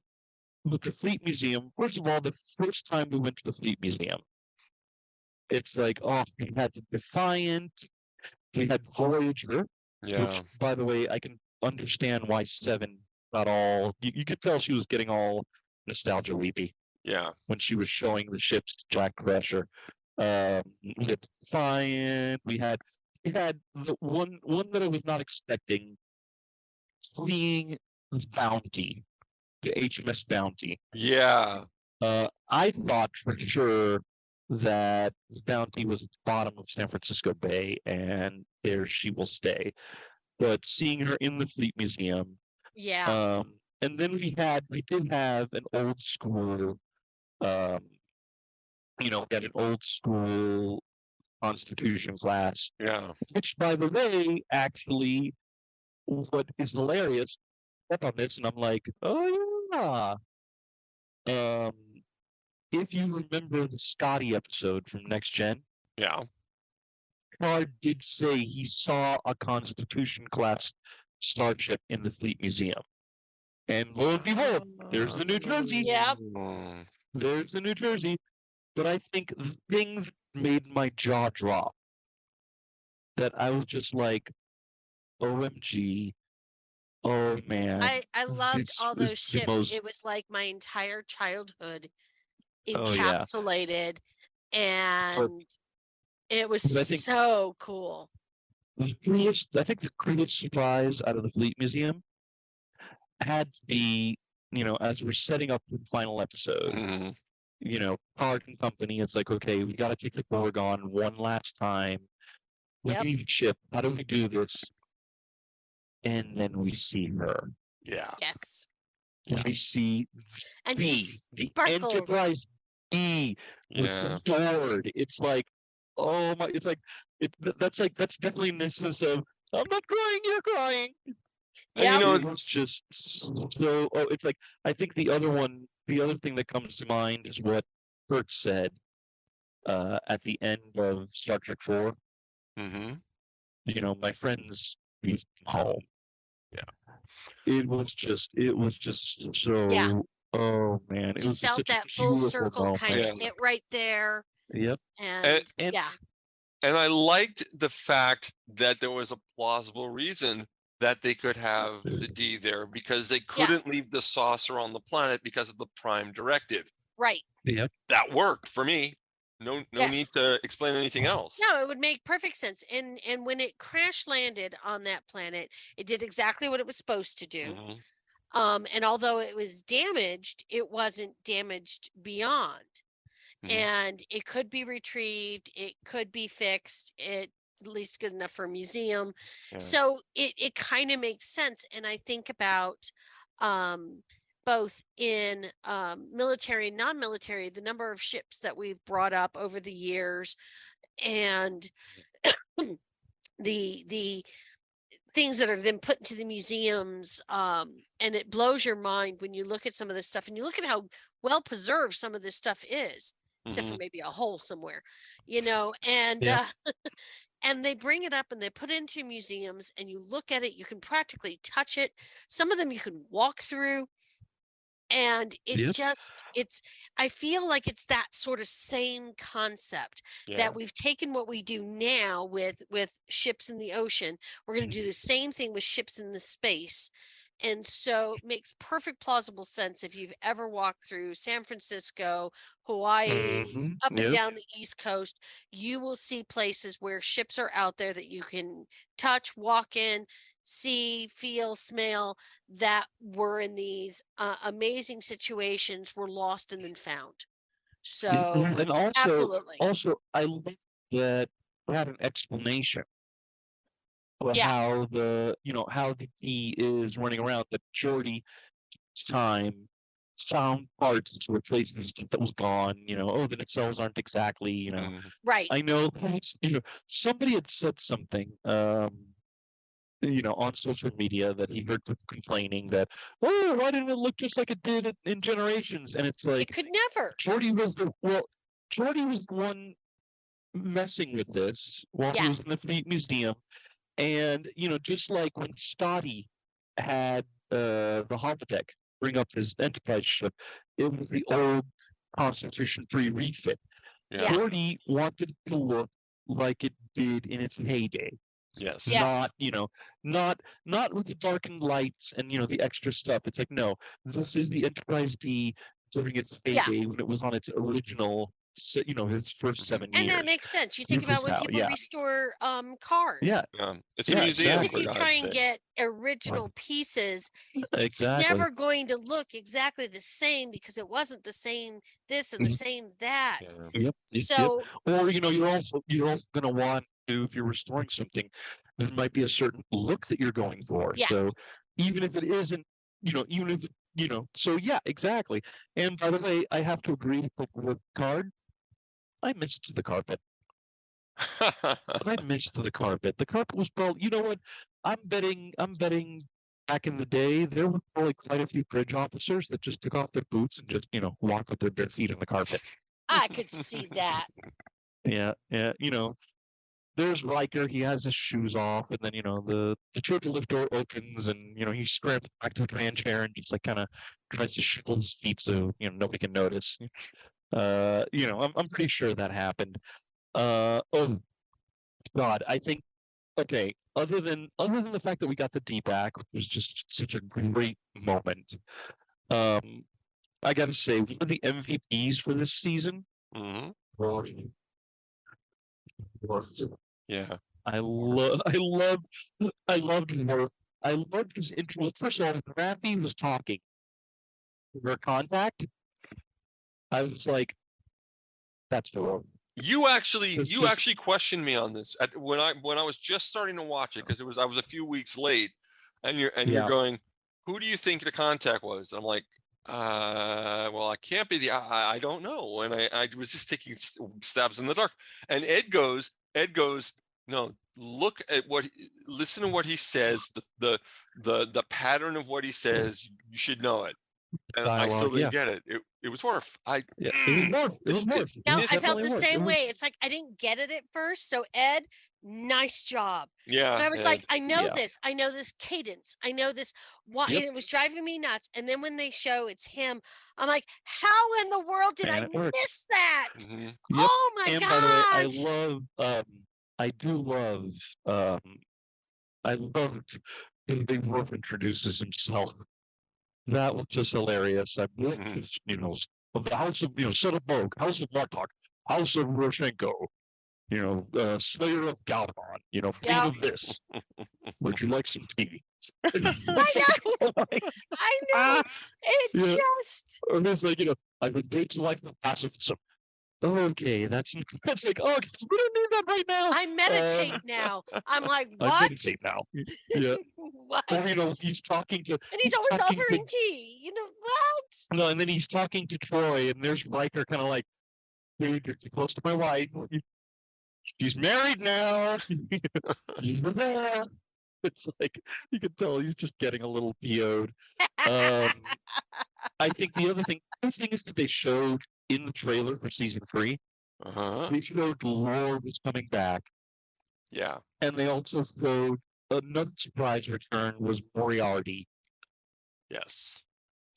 Fleet Museum. First of all, the first time we went to the Fleet Museum, it's like, we had the Defiant, we had Voyager. Yeah. Which, by the way, I can understand why Seven got all. You could tell she was getting all nostalgia weepy. Yeah. When she was showing the ships to Jack Crusher. We had Defying. We had the one that I was not expecting. Seeing the Bounty, the HMS Bounty. Yeah. I thought for sure that the Bounty was at the bottom of San Francisco Bay, and there she will stay. But seeing her in the Fleet Museum, Yeah. and then we did have an old school, we had an old school Constitution class, Yeah. which, by the way, actually, what is hilarious, step on this, and I'm like, oh yeah. If you remember the Scotty episode from Next Gen, Yeah. Picard did say he saw a Constitution class starship in the Fleet Museum. And lo and behold, there's the New Jersey. Yep. There's the New Jersey. But I think the thing that made my jaw drop, that I was just like, OMG, oh man. I loved this all is those the ships. most- It was like my entire childhood Oh, yeah. encapsulated, and it was But I think- so cool. I think the coolest surprise out of the Fleet Museum had to be, as we're setting up the final episode, Mhm. Picard and company, it's like, okay, we got to take the Borg on one last time. We Yep. need a ship. How do we do this? And then we see her. Yeah. Yes. We see And she the sparkles. Enterprise D with Yeah. the board. It's like, oh my! It's like that's definitely an instance of I'm not crying, you're crying. And you know, It was just so. Oh, it's like I think the other thing that comes to mind is what Kurt said at the end of Star Trek 4. mhm. My friends leave home. Yeah. It was just so. Yeah. Oh man, it You was just felt such a that full beautiful circle moment. kind of Yeah. hit right there. Yep. And And- yeah. And I liked the fact that there was a plausible reason that they could have the D there, because they couldn't leave the saucer on the planet because of the Prime Directive. Right. Yep. That worked for me. No Yes. need to explain anything else. No, it would make perfect sense. And when it crash landed on that planet, it did exactly what it was supposed to do. Mhm. And although it was damaged, it wasn't damaged beyond. Mhm. And it could be retrieved, it could be fixed, it at least good enough for a museum. Yeah. So it kind of makes sense. And I think about both in military and non-military, the number of ships that we've brought up over the years, and the things that are then put into the museums, and it blows your mind when you look at some of this stuff and you look at how well preserved some of this stuff is, except for Mhm. maybe a hole somewhere, and Yeah. and they bring it up and they put it into museums, and you look at it, you can practically touch it. Some of them you can walk through, and it Yep. it's I feel like it's that sort of same concept, Yeah. that we've taken what we do now with ships in the ocean, we're going to do the same thing with ships in the space. And so it makes perfect plausible sense. If you've ever walked through San Francisco, Hawaii, Mhm. up and Yep. down the East Coast, you will see places where ships are out there that you can touch, walk in, see, feel, smell, that were in these amazing situations, were lost and then found. So And also, absolutely. I love that we had an explanation for Yeah. how how the key is running around. That Geordi this time found parts to replace the stuff that was gone. The nacelles aren't exactly. Mhm. Right. I know. Somebody had said something. On social media, that he heard people complaining that, oh, why didn't it look just like it did in Generations? And it's It like, could never. Geordi was the one messing with this while he Yeah. was in the Fleet Museum. And, just like when Scotty had the holodeck bring up his Enterprise ship, it was the old Constitution 3 refit. Yeah. Yeah. Geordi wanted it to look like it did in its heyday. Yes. Yes. Not with the darkened lights and the extra stuff. It's like, no, this is the Enterprise D during its Yeah. heyday, when it was on its original his first 7 And years. that makes sense. You think This about is when how- people yeah. restore cars. Yeah, It's a Yeah, museum. Even if for you God's try and sake. get original pieces, it's exactly. never going to look exactly the same because it wasn't the same this and the Mhm. same that. Yeah. Yep. So Or you're also going to want to, if you're restoring something, there might be a certain look that you're going for. Yeah. So even if it isn't, even if so yeah, exactly. And by the way, I have to agree with card. I missed the carpet. I missed the carpet. The carpet was probably, you know what? I'm betting back in the day, there were probably quite a few bridge officers that just took off their boots and just, walked with their bare feet on the carpet. I could see that. Yeah, yeah. There's Riker, he has his shoes off, and then, the turtle lift door opens and, he scrambles back to the command chair and just like kind of tries to shuffle his feet so, nobody can notice. I'm pretty sure that happened. Oh God, I think okay, other than the fact that we got the D-back, which was just such a great moment. I gotta say, one of the MVPs for this season. Mhm. Yeah. I loved Worf. I loved his intro. First of all, Raffi was talking. Her contact. I was like, that's the one. You actually It's just- actually questioned me on this when I was just starting to watch it because I was a few weeks late, and you're Yeah. going, who do you think the contact was? I'm like, well, I can't be I don't know, and I was just taking stabs in the dark. And Ed goes, no, listen to what he says, the pattern of what he says, you should know it. And I still Dialogue, didn't yeah. get it. It was Worf. Yeah, it was Worf. It was Worf. Now, This I felt the definitely Worf. same It way. was- It's like I didn't get it at first. So Ed, nice job. Yeah. And I was Ed. like, I know Yeah. this. I know this cadence. I know this. Why? Yep. And it was driving me nuts. And then when they show it's him, I'm like, how in the world did And I it worked. miss that? Mhm. Yep. Oh my And gosh. by the way, I loved the big Worf introduces himself. That was just hilarious. I loved Mhm. his, of the house of, son of Borg, house of Martok, house of Roshenko, slayer of Galvan, king Yeah. of this. Would you like some tea? I know. I know. It Yeah. just. Or it's like, I would date to like the pacifism. Okay, that's like, oh, we don't need that right now. I meditate now. I'm like, I what? meditate now. Yeah. What? Or, he's talking to. And he's always talking to- offering tea. What? No, and then he's talking to Troy, and there's Riker kind of like, dude, you're too close to my wife. She's married now. She's there. It's like, you can tell he's just getting a little PO'd. I think the other thing is that they showed in the trailer for season 3, Uh-huh. they showed Lore was coming back, Yeah. and they also showed another surprise return was Moriarty. Yes.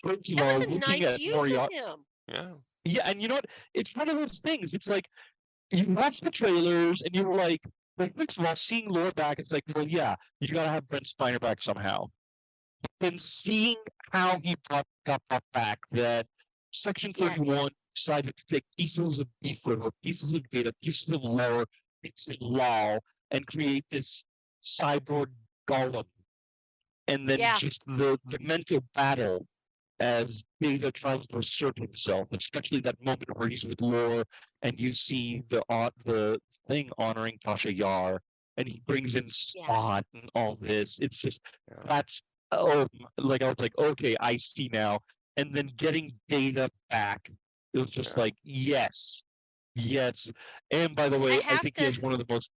First of That was all, a looking nice at use of Moriarty, him. Yeah. yeah, and you know what? It's one of those things. It's like you watch the trailers and you were like, first of all, seeing Lore back, it's like, well, yeah, you gotta have Brent Spiner back somehow. But then seeing how he got brought back, that Section Yes. 31 decided to take pieces of Beefler, pieces of data, pieces of Lore, pieces of law, and create this cyborg golem. And then Yeah. just the mental battle as Data tries to assert himself, especially that moment where he's with Lore and you see the thing honoring Tasha Yar, and he brings in Spot and all this. It's just Yeah. that's I was like, okay, I see now. And then getting Data back, it was just Yeah. like, yes. And by the way, I have think he has one of the most.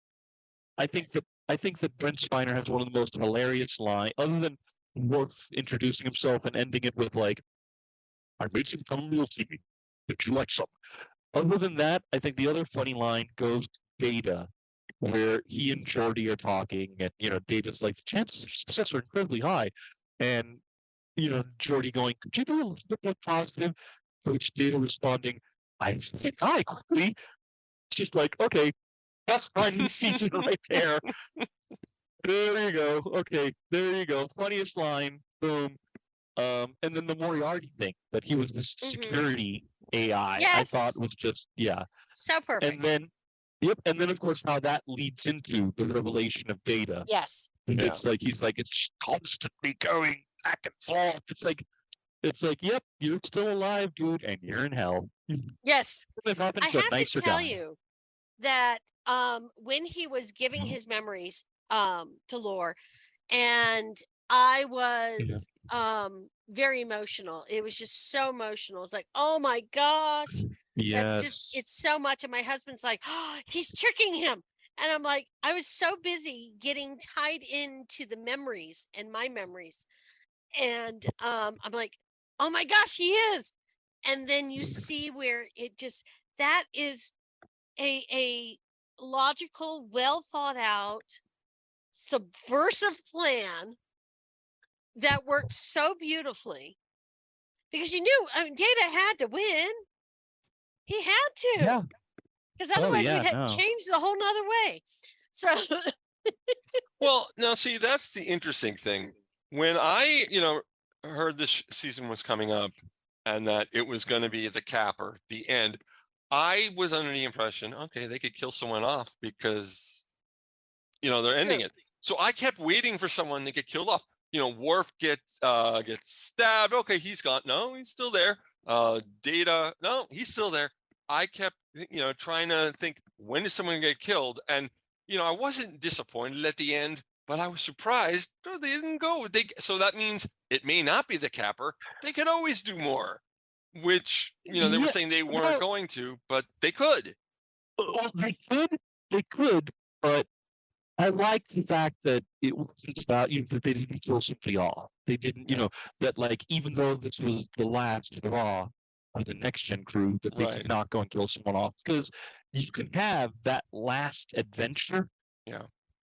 I think that Brent Spiner has one of the most hilarious lines, other than Worf introducing himself and ending it with like, "I made some chamomile tea. Did you like some?" Other than that, I think the other funny line goes to Data, where he and Geordi are talking, and Data's like, "The chances of success are incredibly high," and Geordi going, "Could you be a little bit more positive?" To which Data responding, "I think I quickly." Just like, okay, that's funny season right there. There you go. Okay, there you go. Funniest line. Boom. And then the Moriarty thing, that he was this Mhm. security AI. I thought Yes. was just So perfect. And then and then of course how that leads into the revelation of Data. Yes. It's like he's like it's constantly going back and forth. It's like, yep, you're still alive, dude, and you're in hell. Yes. I have nicer to tell guy. you that when he was giving his memories to Lore, and I was very emotional. It was just so emotional. It's like, oh my gosh. That's just, it's so much. And my husband's like, oh, he's tricking him. And I'm like, I was so busy getting tied into the memories and my memories. And I'm like, oh my gosh, he is. And then you see where it just, that is a logical, well thought out, subversive plan that worked so beautifully. Because you knew, I mean, Data had to win. He had to. Yeah. Because otherwise we'd have changed the whole nother way. So well, now see, that's the interesting thing. When I, heard this season was coming up and that it was going to be the capper, the end, I was under the impression, okay, they could kill someone off because, they're ending it. So I kept waiting for someone to get killed off. Worf gets stabbed. Okay, he's gone. No, he's still there. Data, no, he's still there. I kept, trying to think, when is someone get killed? And, I wasn't disappointed at the end, but I was surprised. Oh, they didn't go. So that means it may not be the capper. They could always do more, which, they were saying they weren't going to, but they could. Well, they could, but I like the fact that it wasn't about that they didn't kill somebody off. They didn't, that like even though this was the last draw of the next gen crew, that they did not go and kill someone off, because you can have that last adventure,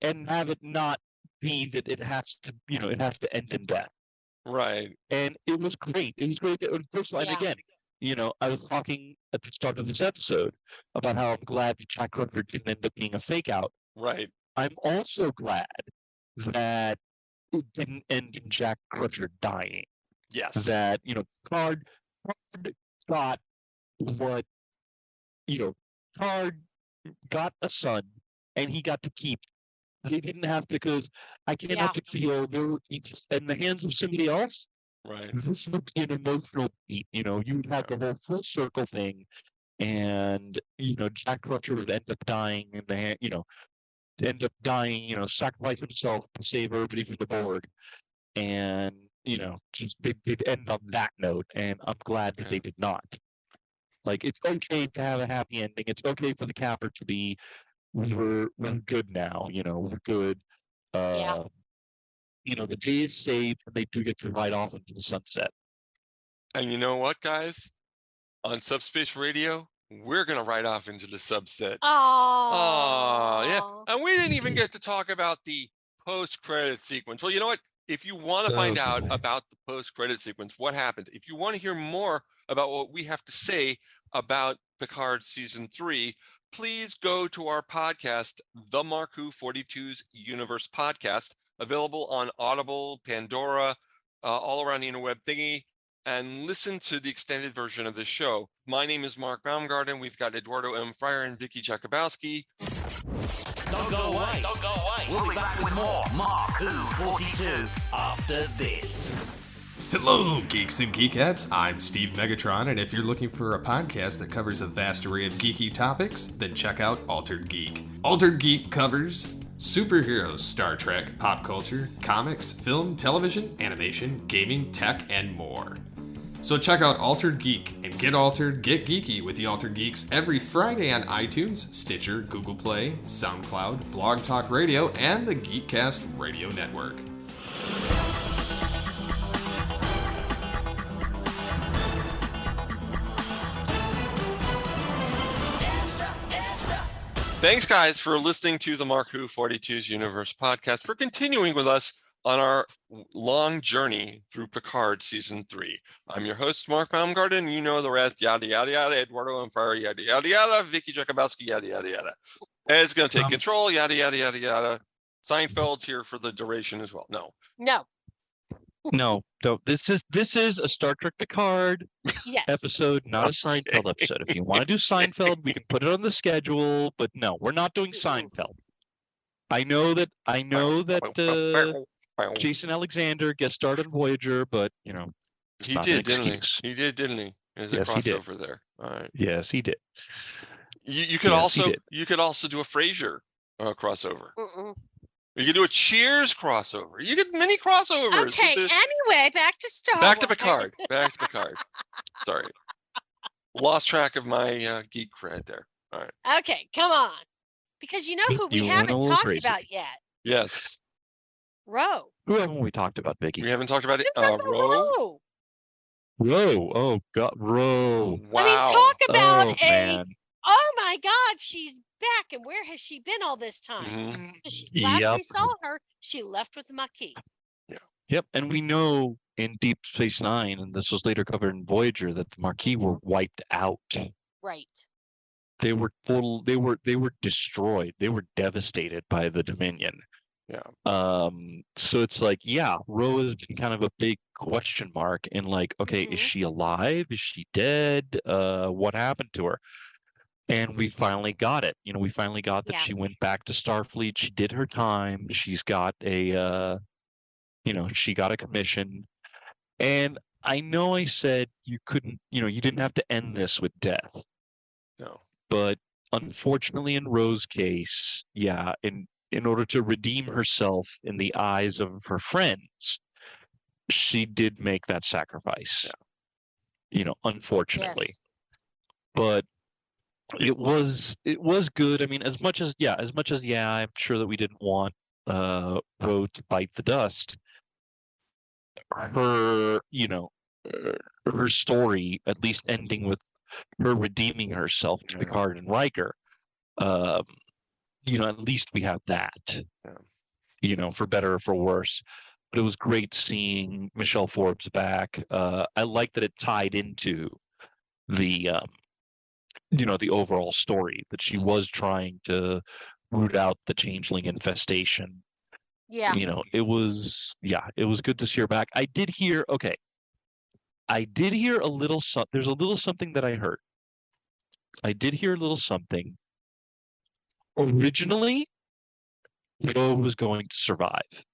and have it not be that it has to, it has to end in death. Right. And it was great. It was great. First of all, and again, I was talking at the start of this episode about how I'm glad that Jack Crutcher didn't end up being a fake out. Right. I'm also glad that it didn't end in Jack Crutcher dying. Yes. That, Picard got what, Picard got a son and he got to keep. They didn't have to, because I can't help but feel they were in the hands of somebody else. Right. This would be an emotional beat. You'd have the whole full circle thing, and Jack Crutcher would end up dying in the hand. End up dying. Sacrifice himself to save everybody from the Borg, and just they'd end on that note. And I'm glad that they did not. Like, it's okay to have a happy ending. It's okay for the capper to be, we're good now. We're good. The day is saved, and they do get to ride off into the sunset. And you know what, guys? On Subspace Radio, we're going to ride off into the sunset. Oh, yeah. And we didn't even get to talk about the post-credit sequence. Well, you know what? If you want to find out about the post-credit sequence, what happened, if you want to hear more about what we have to say about Picard Season 3, please go to our podcast, the Marku 42's Universe Podcast, available on Audible, Pandora, all around the interweb thingy, and listen to the extended version of this show. My name is Mark Baumgarten. We've got Eduardo M. Freyre and Vicky Jakubowski. Don't go away. Don't go away. We'll be back with more Marku 42 after this. Hello, geeks and geekettes. I'm Steve Megatron, and if you're looking for a podcast that covers a vast array of geeky topics, then check out Altered Geek. Altered Geek covers superheroes, Star Trek, pop culture, comics, film, television, animation, gaming, tech, and more. So check out Altered Geek and get altered, get geeky with the Altered Geeks every Friday on iTunes, Stitcher, Google Play, SoundCloud, Blog Talk Radio, and the Geekcast Radio Network. Thanks, guys, for listening to the Marku 42's Universe Podcast, for continuing with us on our long journey through Picard Season 3. I'm your host, Mark Baumgarten. You know the rest, yada, yada, yada. Eduardo M. Freyre, yada, yada, yada. Vicky Jakubowski, yada, yada, yada. Ed's going to take control, yada, yada, yada, yada. Seinfeld's here for the duration as well. No. No, this is a Star Trek Picard Yes. episode, not a Seinfeld episode. If you want to do Seinfeld, we can put it on the schedule, but no, we're not doing Seinfeld. I know that Jason Alexander gets started Voyager, but it's He not did, an didn't excuse. he? He did, didn't he? There's a Yes, he did. crossover there. All right. Yes, he did. You could Yes, he also did. you could also do a Frasier crossover. Mm-mm. You could do a Cheers crossover. You get many crossovers. Okay. Anyway, back to Star Back to Wars. Picard. Back to Picard. Sorry. Lost track of my geek cred there. All right. Okay, come on. Because you know who we You went a haven't little talked crazy. about yet? Yes. Ro. Who haven't we talked about, Vicky? We haven't talked about it. We've talked about Ro. Ro. Ro. Oh God, Ro. Wow. I mean, talk about Oh man. oh my God, she's back. And where has she been all this time? Mhm. Last we Yep. saw her, she left with the Maquis. Yep, and we know in Deep Space Nine, and this was later covered in Voyager, that the Maquis were wiped out. Right. They were They were destroyed. They were devastated by the Dominion. Yeah. So it's like, yeah, Ro has been kind of a big question mark. And like, okay, is she alive? Is she dead? What happened to her? And we finally got it. We finally got that Yeah. she went back to Starfleet. She did her time. She's got a she got a commission. And I know I said you couldn't, you didn't have to end this with death. No. But unfortunately, in Ro's case, yeah, in order to redeem herself in the eyes of her friends, she did make that sacrifice. Yeah. Unfortunately. Yes. But it was good. I mean, as much as I'm sure that we didn't want Ro to bite the dust. Her, her story, at least ending with her redeeming herself to Picard and Riker. At least we have that. For better or for worse. But it was great seeing Michelle Forbes back. I like that it tied into the the overall story, that she was trying to root out the changeling infestation. Yeah. It was good to see her back. I did hear a little there's a little something that I heard. I did hear a little something. Originally, Ro was going to survive.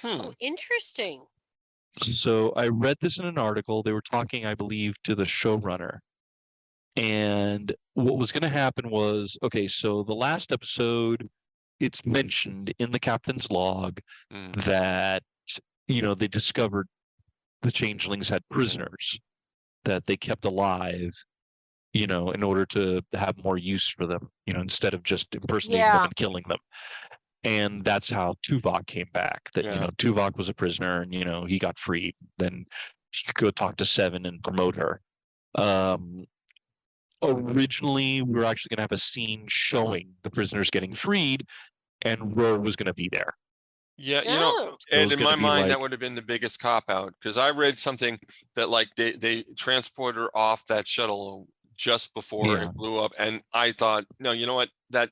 Oh, interesting. So I read this in an article. They were talking, I believe, to the showrunner. And what was going to happen was, okay, so the last episode, it's mentioned in the captain's log that, they discovered the changelings had prisoners that they kept alive, in order to have more use for them, instead of just impersonating them and killing them. And that's how Tuvok came back, that, Tuvok was a prisoner and, he got freed. Then he could go talk to Seven and promote her. Originally, we were actually going to have a scene showing the prisoners getting freed, and Ro was going to be there. Yeah, Oh. and in my mind, that would have been the biggest cop out, because I read something that like they transported her off that shuttle just before it blew up, and I thought, no, you know what, that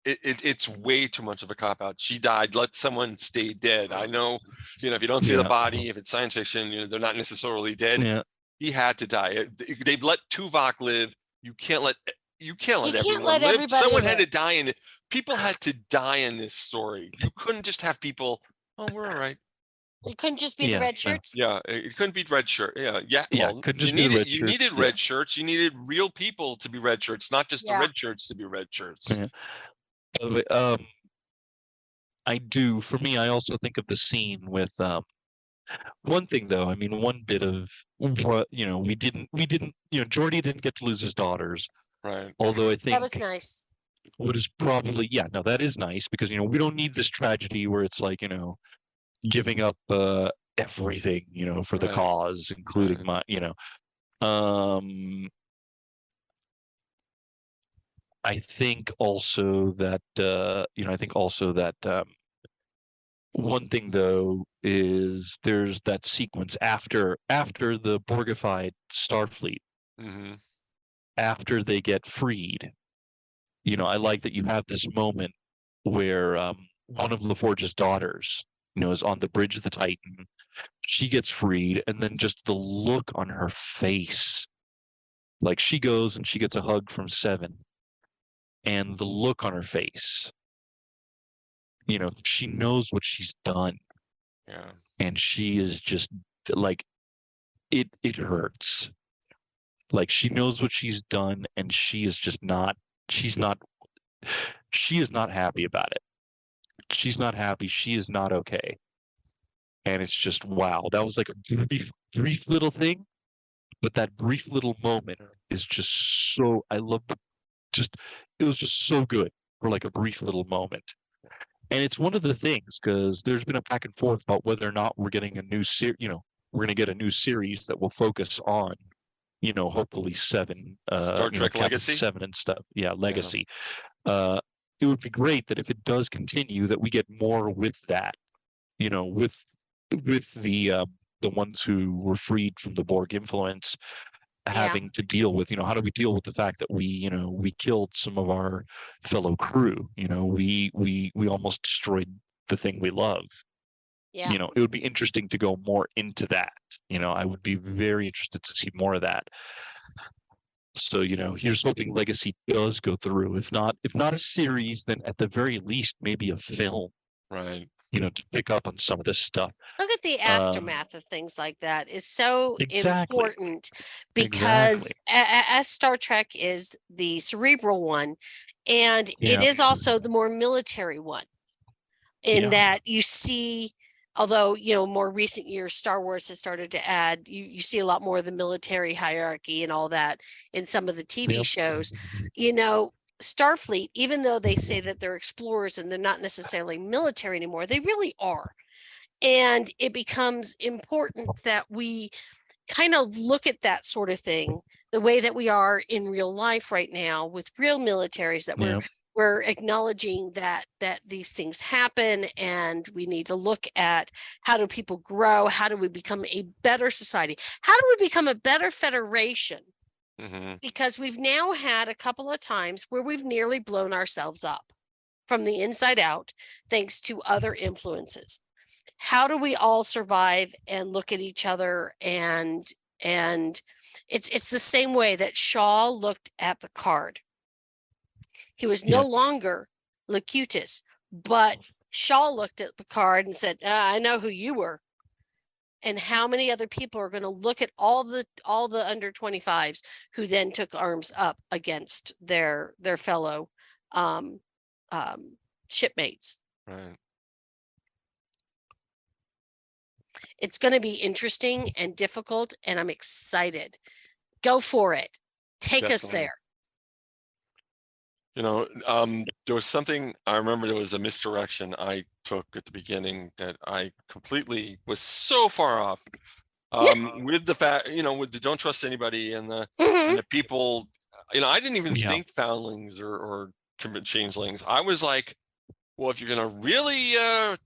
it's way too much of a cop out. She died. Let someone stay dead. I know, if you don't see the body, if it's science fiction, they're not necessarily dead. Yeah. He had to die. They let Tuvok live. You can't let everyone let live. everybody Someone had to live. die in it. People had to die in this story. You couldn't just have people, oh, we're all right. It couldn't just be the red shirts. Yeah, it couldnn't be red shirt. Yeah. Well, couldn't just you be the red you shirts, needed red shirts. You needed real people to be red shirts, not just the red shirts to be red shirts. Yeah. By the way, I do. For me, I also think of the scene with one thing, though. I mean, one bit of what we didn't. Geordi didn't get to lose his daughters, right? Although I think that was nice. What is probably that is nice, because we don't need this tragedy where it's like giving up everything for the cause, including my I think also that one thing, though, is there's that sequence after the Borgified Starfleet, after they get freed. I like that you have this moment where one of LaForge's daughters, is on the bridge of the Titan. she gets freed, and then just the look on her face. Like, she goes and she gets a hug from Seven, and the look on her face, she knows what she's done. Yeah. And she is just like, it hurts. Like, she knows what she's done, and she is not happy about it. She's not happy. She is not okay. And it's just, wow, that was like a brief little thing, but that brief little moment is just so, it was just so good for like a brief little moment. And it's one of the things, because there's been a back and forth about whether or not we're getting a new series, we're going to get a new series that will focus on, hopefully Seven, Star Trek Legacy, Seven and stuff. Yeah, Legacy. Yeah. It would be great that if it does continue, that we get more with that, with the ones who were freed from the Borg influence, having to deal with, how do we deal with the fact that we killed some of our fellow crew? We almost destroyed the thing we love. Yeah. It would be interesting to go more into that. I would be very interested to see more of that. So, here's hoping Legacy does go through. If not a series, then at the very least, maybe a film. Right. To pick up on some of this stuff. Look at the aftermath of things like that is so Exactly. important, because as Star Trek is the cerebral one, and it is also the more military one, in that you see, although, more recent years, Star Wars has started to add, you see a lot more of the military hierarchy and all that in some of the TV shows. Starfleet, even though they say that they're explorers and they're not necessarily military anymore, they really are. And it becomes important that we kind of look at that sort of thing the way that we are in real life right now with real militaries, that we're acknowledging that these things happen, and we need to look at how do people grow, how do we become a better society, how do we become a better federation. Mm-hmm. Because we've now had a couple of times where we've nearly blown ourselves up from the inside out, thanks to other influences. How do we all survive and look at each other? And it's the same way that Shaw looked at Picard. He was no longer Locutus, but Shaw looked at Picard and said, I know who you were. And how many other people are going to look at all the under 25s who then took arms up against their fellow shipmates? Right. It's going to be interesting and difficult, and I'm excited. Go for it. Take us there. There was something, I remember there was a misdirection I took at the beginning that I completely was so far off with the fact, with the don't trust anybody and the people, I didn't even think foundlings or changelings. I was like, well, if you're going to really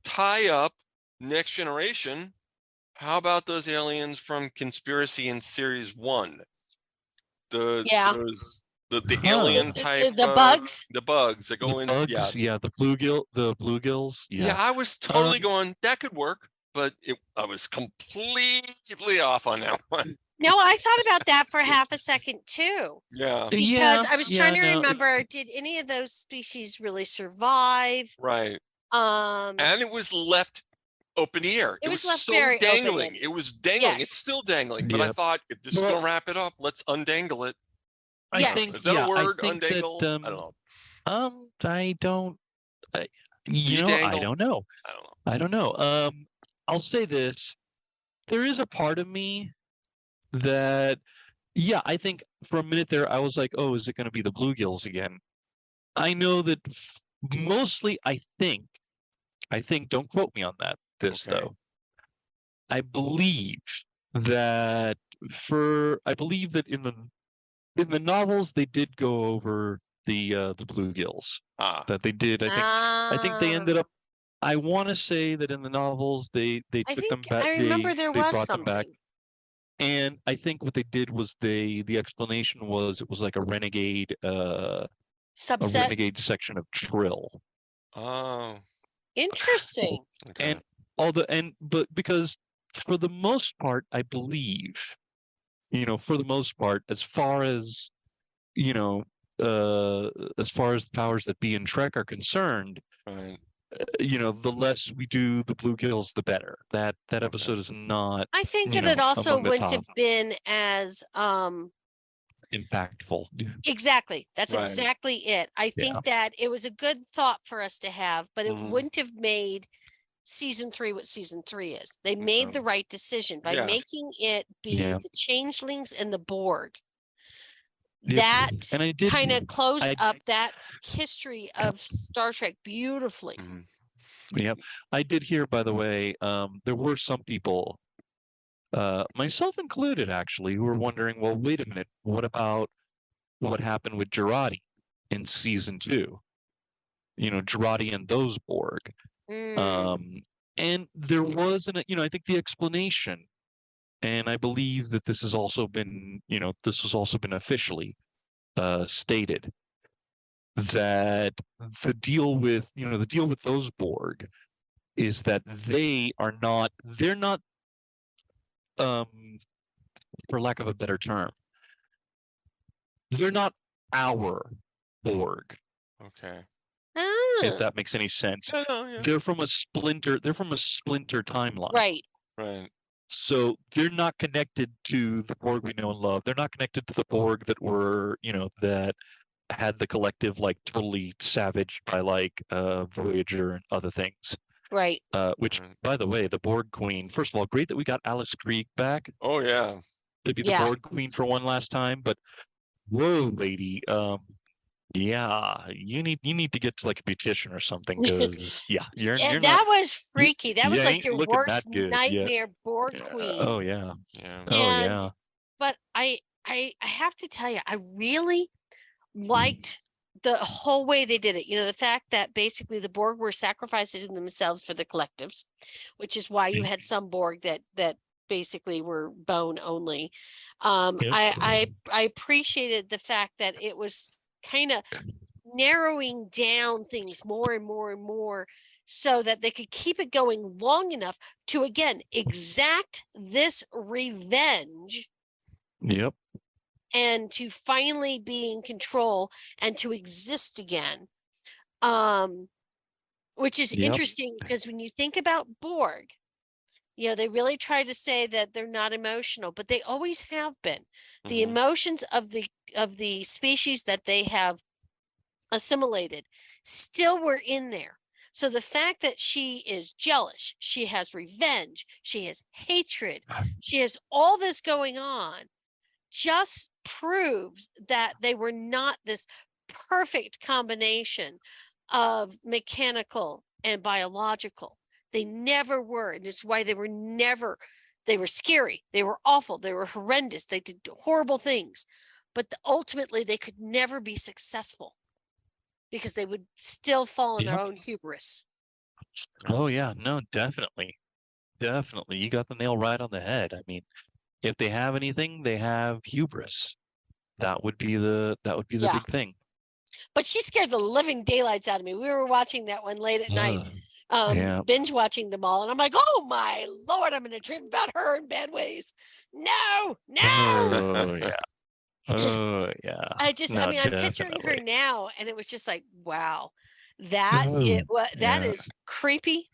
tie up Next Generation, how about those aliens from Conspiracy in Series 1? The alien type, the bugs that go in. The bluegills. Yeah, I was totally going, that could work, but I was completely off on that one. No, I thought about that for half a second too. Yeah, because I was trying to remember, did any of those species really survive? Right. And it was left open air. It was left so very dangling. It was dangling. Yes. It's still dangling. But I thought, if this is going to wrap it up, let's undangle it. I think, is that a word? Undangle? That, I don't know. I don't. I don't know. I'll say this: there is a part of me that, I think for a minute there, I was like, "Oh, is it going to be the bluegills again?" I know that mostly. I think. Don't quote me on that. Though, I believe that in the novels, they did go over the bluegills. That they did. I think they ended up. I want to say that in the novels they took them back. I remember there was something. Them back. And I think what they did was the explanation was it was like a renegade subset, a renegade section of Trill. Oh, interesting. Okay. And but because for the most part, I believe, for the most part, as far as the powers that be in Trek are concerned, Right. The less we do the bluegills, the better. That episode is not. I think that it also among the wouldn't top have been as impactful. exactly. That's Right. exactly it. I think that it was a good thought for us to have, but it wouldn't have made season 3 what season 3 is. They made the right decision by making it be the Changelings and the Borg. That kind of closed up that history of Star Trek beautifully. Yep. I did hear, by the way, there were some people, myself included, actually, who were wondering, well, wait a minute, what about what happened with Jurati in season 2? Jurati and those Borg. And there was I think the explanation, and I believe that this has also been, officially stated, that the deal with those Borg is that they're not, for lack of a better term, they're not our Borg. Okay. If that makes any sense. They're from a splinter timeline. Right. Right. So they're not connected to the Borg we know and love. They're not connected to the Borg that were, that had the collective totally savaged by Voyager and other things. Right. Which, by the way, the Borg Queen, first of all, great that we got Alice Krieg back. Oh yeah. To be the Borg Queen for one last time, but whoa, lady, you need to get to a beautician or something, because you're that not, was freaky. That was your worst good, nightmare, Borg Queen. Oh yeah. But I have to tell you, I really liked the whole way they did it. The fact that basically the Borg were sacrificing themselves for the collectives, which is why you had some Borg that basically were bone only. I appreciated the fact that it was kind of narrowing down things more and more and more, so that they could keep it going long enough to again exact this revenge. Yep. And to finally be in control and to exist again. Which is interesting, because when you think about Borg, they really try to say that they're not emotional, but they always have been. The emotions of the species that they have assimilated still were in there. So the fact that she is jealous, she has revenge, she has hatred, she has all this going on, just proves that they were not this perfect combination of mechanical and biological. They never were. And it's why they were scary. They were awful. They were horrendous. They did horrible things. But ultimately, they could never be successful, because they would still fall in their own hubris. Oh yeah, no, definitely. You got the nail right on the head. I mean, if they have anything, they have hubris. That would be the big thing. But she scared the living daylights out of me. We were watching that one late at night, binge watching them all, and I'm like, oh my Lord, I'm going to dream about her in bad ways. No. Oh yeah. Oh yeah. I'm picturing her now, and it was just like, wow, that is creepy.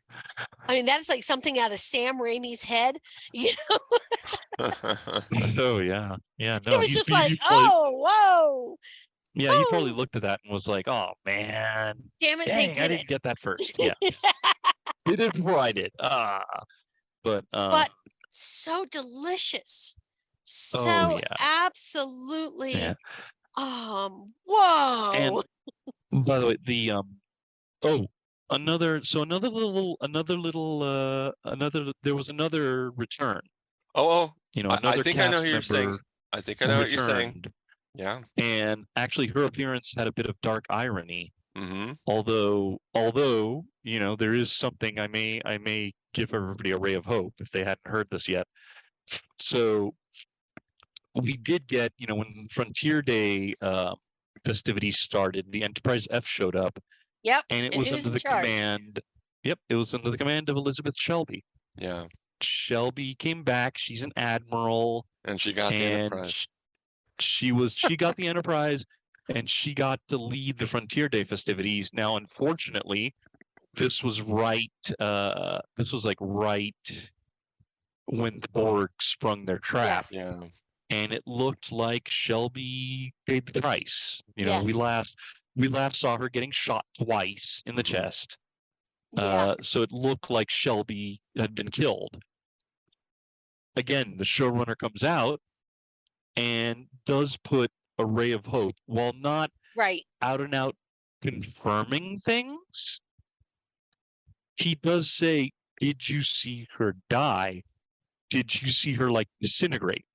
I mean, that is like something out of Sam Raimi's head, Oh yeah. No, it was just like, whoa. Yeah, he probably looked at that and was like, "Oh man, damn it, I didn't get that first." Yeah, did it before I did. But so delicious, so absolutely. Yeah. Whoa. And by the way, there was another return. I think I know what you're saying. I think I know what you're saying. Yeah. And actually, her appearance had a bit of dark irony. Although there is something I may give everybody a ray of hope if they hadn't heard this yet. So we did get, when Frontier Day festivities started, the Enterprise F showed up. Yep. And it was under the command. Yep, it was under the command of Elizabeth Shelby. Yeah. Shelby came back. She's an admiral, And she got the and Enterprise. she got the Enterprise, and she got to lead the Frontier Day festivities. Now, unfortunately, this was right. This was like right when the Borg sprung their trap, Yes. Yeah. and it looked like Shelby paid the price. You know, Yes. we last saw her getting shot twice in the Mhm. chest. Yeah. So it looked like Shelby had been killed. Again, the showrunner comes out and does put a ray of hope, while not Right. out and out confirming things. He does say, "Did you see her die? Did you see her like disintegrate?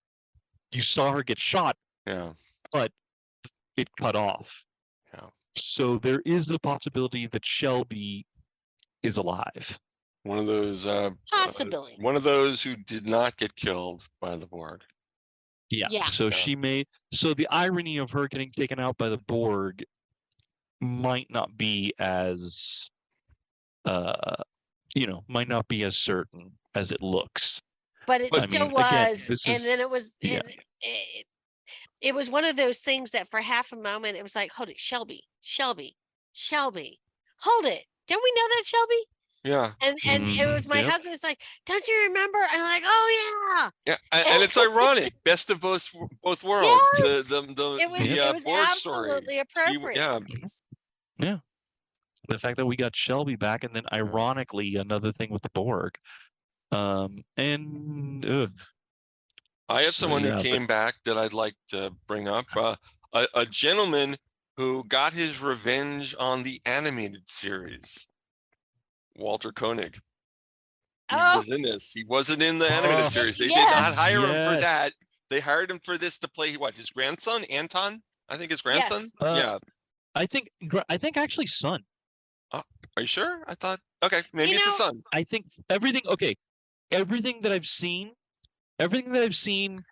You saw her get shot, Yeah. but it cut off." Yeah. So there is the possibility that Shelby is alive. One of those Possibility. one of those who did not get killed by the Borg. Yeah. Yeah. So so the irony of her getting taken out by the Borg might not be as might not be as certain as it looks. But it But I still mean, again, was. this And is- then it was yeah. it was one of those things that for half a moment it was like, hold it, Shelby. Hold it. Don't we know that, Shelby? Yeah. And it was my Yep. husband was like, don't you remember? And I'm like, oh Yeah. And it's ironic. Best of both worlds. Yes. The yeah. It was Borg story. absolutely appropriate. Yeah. The fact that we got Shelby back, and then ironically another thing with the Borg. I have someone yeah, who came back that I'd like to bring up. A gentleman who got his revenge on the animated series. Walter Koenig. He Oh. was in this. He wasn't in the animated series. They did not Yes. hire him for that. Yes. They hired him for this to play what? His grandson, Anton? I think his grandson. Yes. Yeah. I think actually son. Are you sure? I thought okay, maybe You it's a know- son. I think everything that I've seen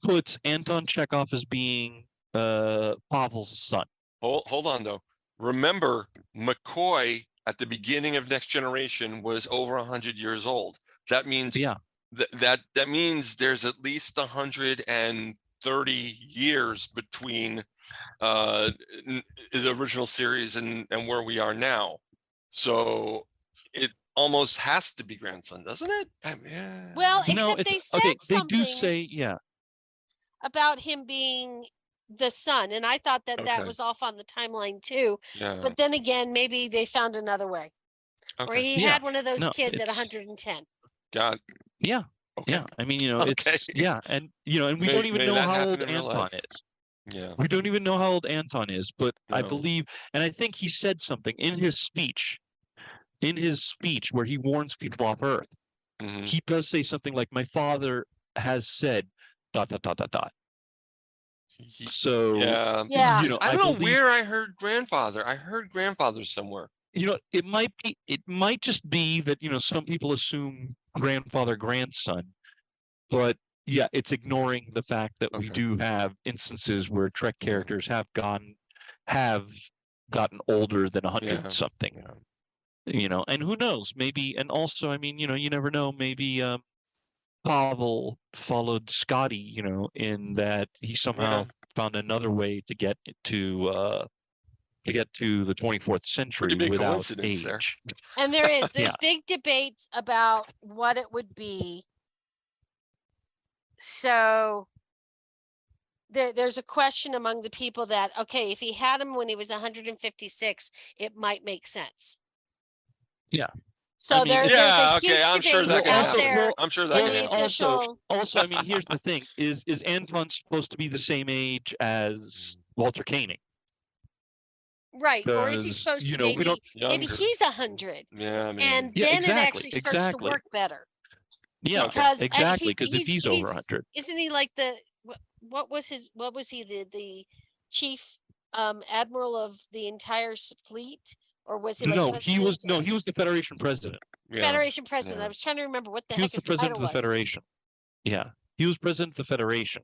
puts Anton Chekhov as being Pavel's son. Hold on though. Remember, McCoy at the beginning of Next Generation was over 100 years old. That means Yeah. that means there's at least 130 years between the original series and where we are now. So it almost has to be grandson, doesn't it? Yeah. Well, No, except they it's said okay. They something do say about him being the son, and I thought that Okay. was off on the timeline too. Yeah. But then again, maybe they found another way. Or Okay. he Yeah. had one of those No, kids at it's- 110. God. Yeah. Okay. Yeah. I mean, Okay. it's and and we May- don't even may know that how happen old in real Anton life. is. Yeah. We don't even know how old Anton is, but I No. believe, and I think he said something in his speech where he warns people off Earth. Mhm. He does say something like, "My father has said ... So Yeah. Yeah. you know, I don't know believe, where I heard grandfather. I heard grandfather somewhere. it might just be that some people assume grandfather grandson, but yeah, it's ignoring the fact that we Okay. do have instances where Trek characters have gotten older than 100 Yeah. something. Yeah. And who knows, maybe, and also, I mean, you never know, maybe Pavel followed Scotty, in that he somehow found another way to get to the 24th century Pretty big without coincidence age. there. And there's big debates about what it would be. So there's a question among the people that, okay, if he had him when he was 156, it might make sense. Yeah. So I mean, there's Yeah, a huge okay, I'm sure debate that can out happen. there I'm sure that in can the happen. official. Also, I mean, here's the thing: is Anton supposed to be the same age as Walter Koenig? Right. Or is he Because, supposed to we don't- maybe Younger. he's 100, Yeah, maybe. and Yeah, then exactly, it actually starts exactly. to work better. Yeah, Because exactly. Because if he's over 100, isn't he like what was he the chief admiral of the entire fleet, or was he like he was president? the Federation president. Yeah. Federation president. yeah. I was trying to remember what the He was heck the his president title of the was. Federation. Yeah, he was president of the Federation.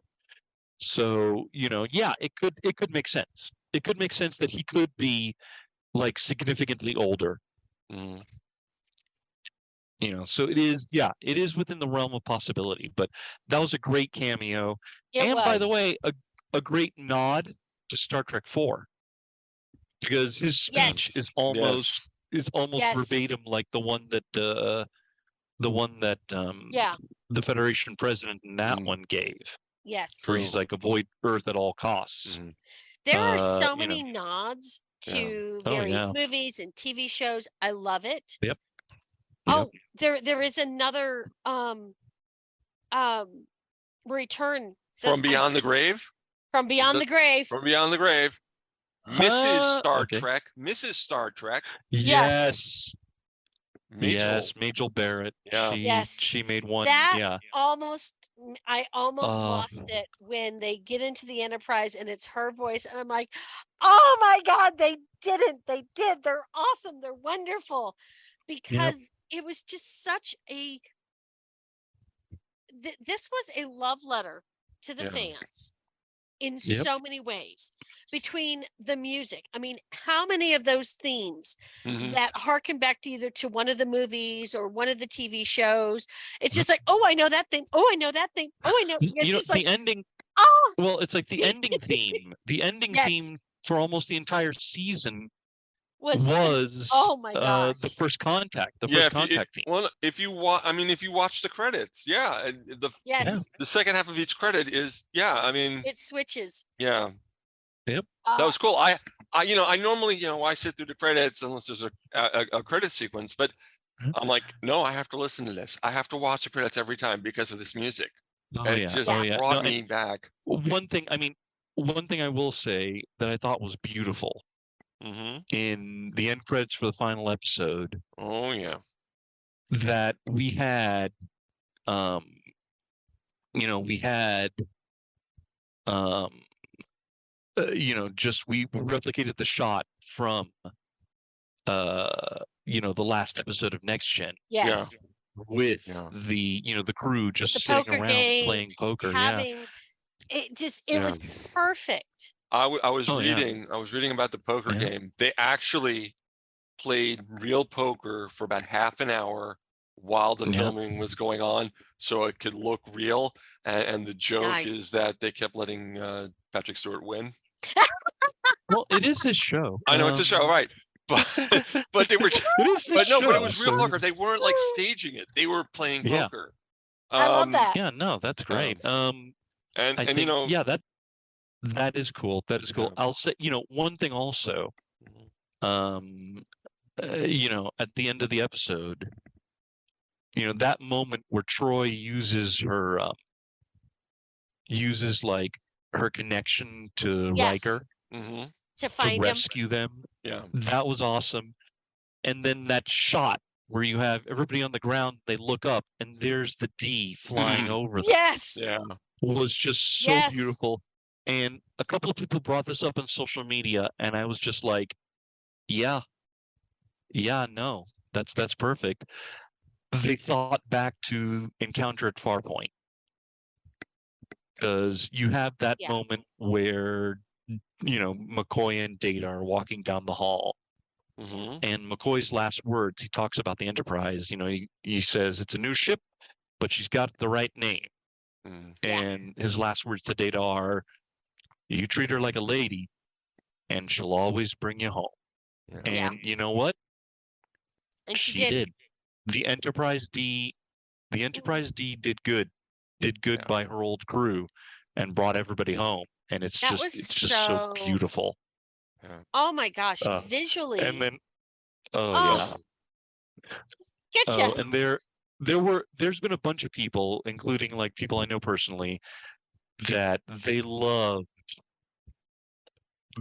So yeah, it could make sense. It could make sense that he could be like significantly older. Mhm. So it is, it is within the realm of possibility, but that was a great cameo. By the way, a great nod to Star Trek 4, because his speech is almost verbatim like the one that the Federation president in that one gave. Yes. Where he's like, avoid Earth at all costs. There are so many nods to various yeah. movies and TV shows. I love it. Yep. Oh, there is another return from beyond the grave. From beyond the grave. From beyond the grave. Mrs. Star Trek. Mrs. Star Trek. Yes. Majel. Yes, Majel Barrett. Yeah. She made one. That I almost lost it when they get into the Enterprise and it's her voice, and I'm like, oh my God, they didn't. They did. They're awesome. They're wonderful. Because it was just such a this was a love letter to the fans in so many ways. Between the music, I mean, how many of those themes that harken back to either to one of the movies or one of the TV shows? It's just like, oh, I know that thing. Oh, I know that thing. Oh, I know. It's just like the ending. Oh, well, it's like the ending theme. The ending theme for almost the entire season was oh my gosh, the first contact. The first contact theme. Well, if you watch the credits, the second half of each credit is it switches. Yeah. Yep. That was cool. I normally, I sit through the credits unless there's a credit sequence, but I'm like, no, I have to listen to this. I have to watch the credits every time because of this music. It just brought me back. One thing I will say that I thought was beautiful in the end credits for the final episode. Oh yeah. That we had we replicated the shot from the last episode of Next Gen. Yes. With the crew just sitting around playing poker. It was perfect. I was reading about the poker game. They actually played real poker for about half an hour while the filming was going on, so it could look real. And the joke is that they kept letting Patrick Stewart win. Well, it is his show. I know it's a show, right? But they were. But it was real poker. They weren't like staging it. They were playing poker. I love that. Yeah, no, that's great. That is cool. That is cool. Yeah. I'll say, one thing also. At the end of the episode, that moment where Troy uses her her connection to Riker to find to rescue them. Yeah, that was awesome. And then that shot where you have everybody on the ground, they look up and there's the D flying over them. Yes, was just so beautiful. And a couple of people brought this up on social media, and I was just like, no, that's perfect. They thought back to Encounter at Farpoint, because you have that moment where McCoy and Data are walking down the hall, and McCoy's last words, he talks about the Enterprise. He says it's a new ship, but she's got the right name. And his last words to Data are, "You treat her like a lady, and she'll always bring you home." And you know what? And she did. The Enterprise D did good by her old crew and brought everybody home. And it's just so beautiful. Oh my gosh, visually. And then Getcha. And there's been a bunch of people, including like people I know personally, that they love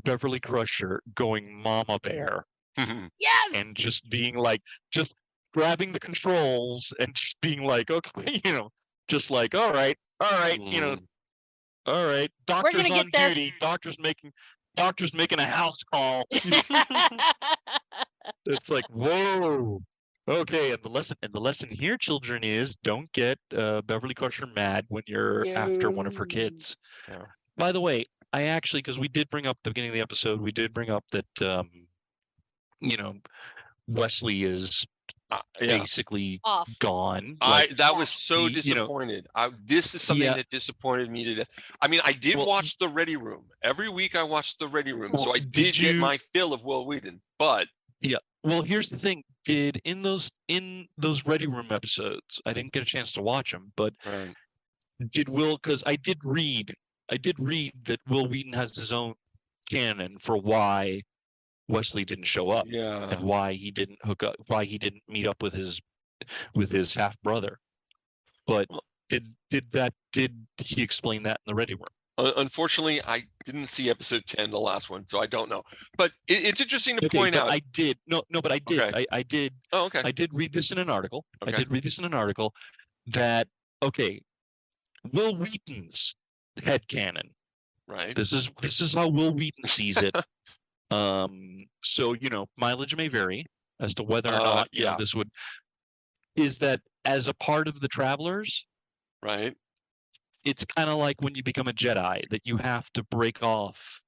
Beverly Crusher going Mama Bear. Yes. And just being like, just grabbing the controls and just being like, okay, just like, all right, all right. Doctor's on duty. Doctor's making a house call. It's like, whoa. Okay, and the lesson here, children, is don't get Beverly Crusher mad when you're after one of her kids. By the way, I actually, because we did bring up at the beginning of the episode, we did bring up that Wesley is basically Off. gone. That was so disappointed. This is something that disappointed me to death. I mean, I did watch The Ready Room. Every week I watched The Ready Room, so I did get my fill of Will Wheaton. But well, here's the thing: in those Ready Room episodes, I didn't get a chance to watch them, but because I did read that Will Wheaton has his own canon for why Wesley didn't show up, and why he didn't meet up with his half brother. But did he explain that in The Ready Room? Unfortunately, I didn't see episode 10, the last one, so I don't know. But it's interesting to point out. I did. But I did. Okay. I did. Oh, okay. I did read this in an article. Okay. I did read this in an article that Will Wheaton's headcanon. Right. This is how Will Wheaton sees it. So mileage may vary as to whether or not this is that as a part of the Travelers. Right. It's kind of like when you become a Jedi, that you have to break off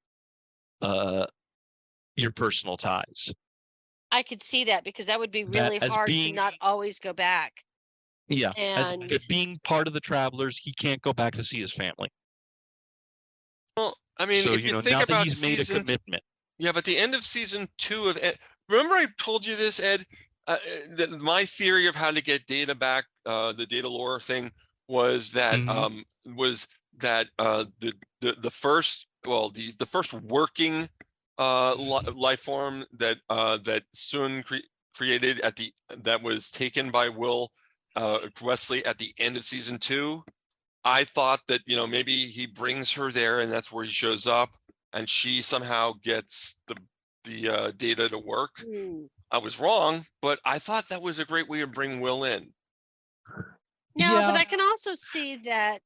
your personal ties. I could see that, because that would be really hard to not always go back. Yeah, and as being part of the Travelers, he can't go back to see his family. Well, I mean, so if you think now about that he's made a commitment. Yeah, but the end of season 2 of remember I told you this, Ed, that my theory of how to get data back, the data lore thing, was that the first working life form that Sun created that was taken by Wesley at the end of season 2. I thought that maybe he brings her there and that's where he shows up, and she somehow gets the data to work. I was wrong, but I thought that was a great way of bringing Will in. No, but I can also see that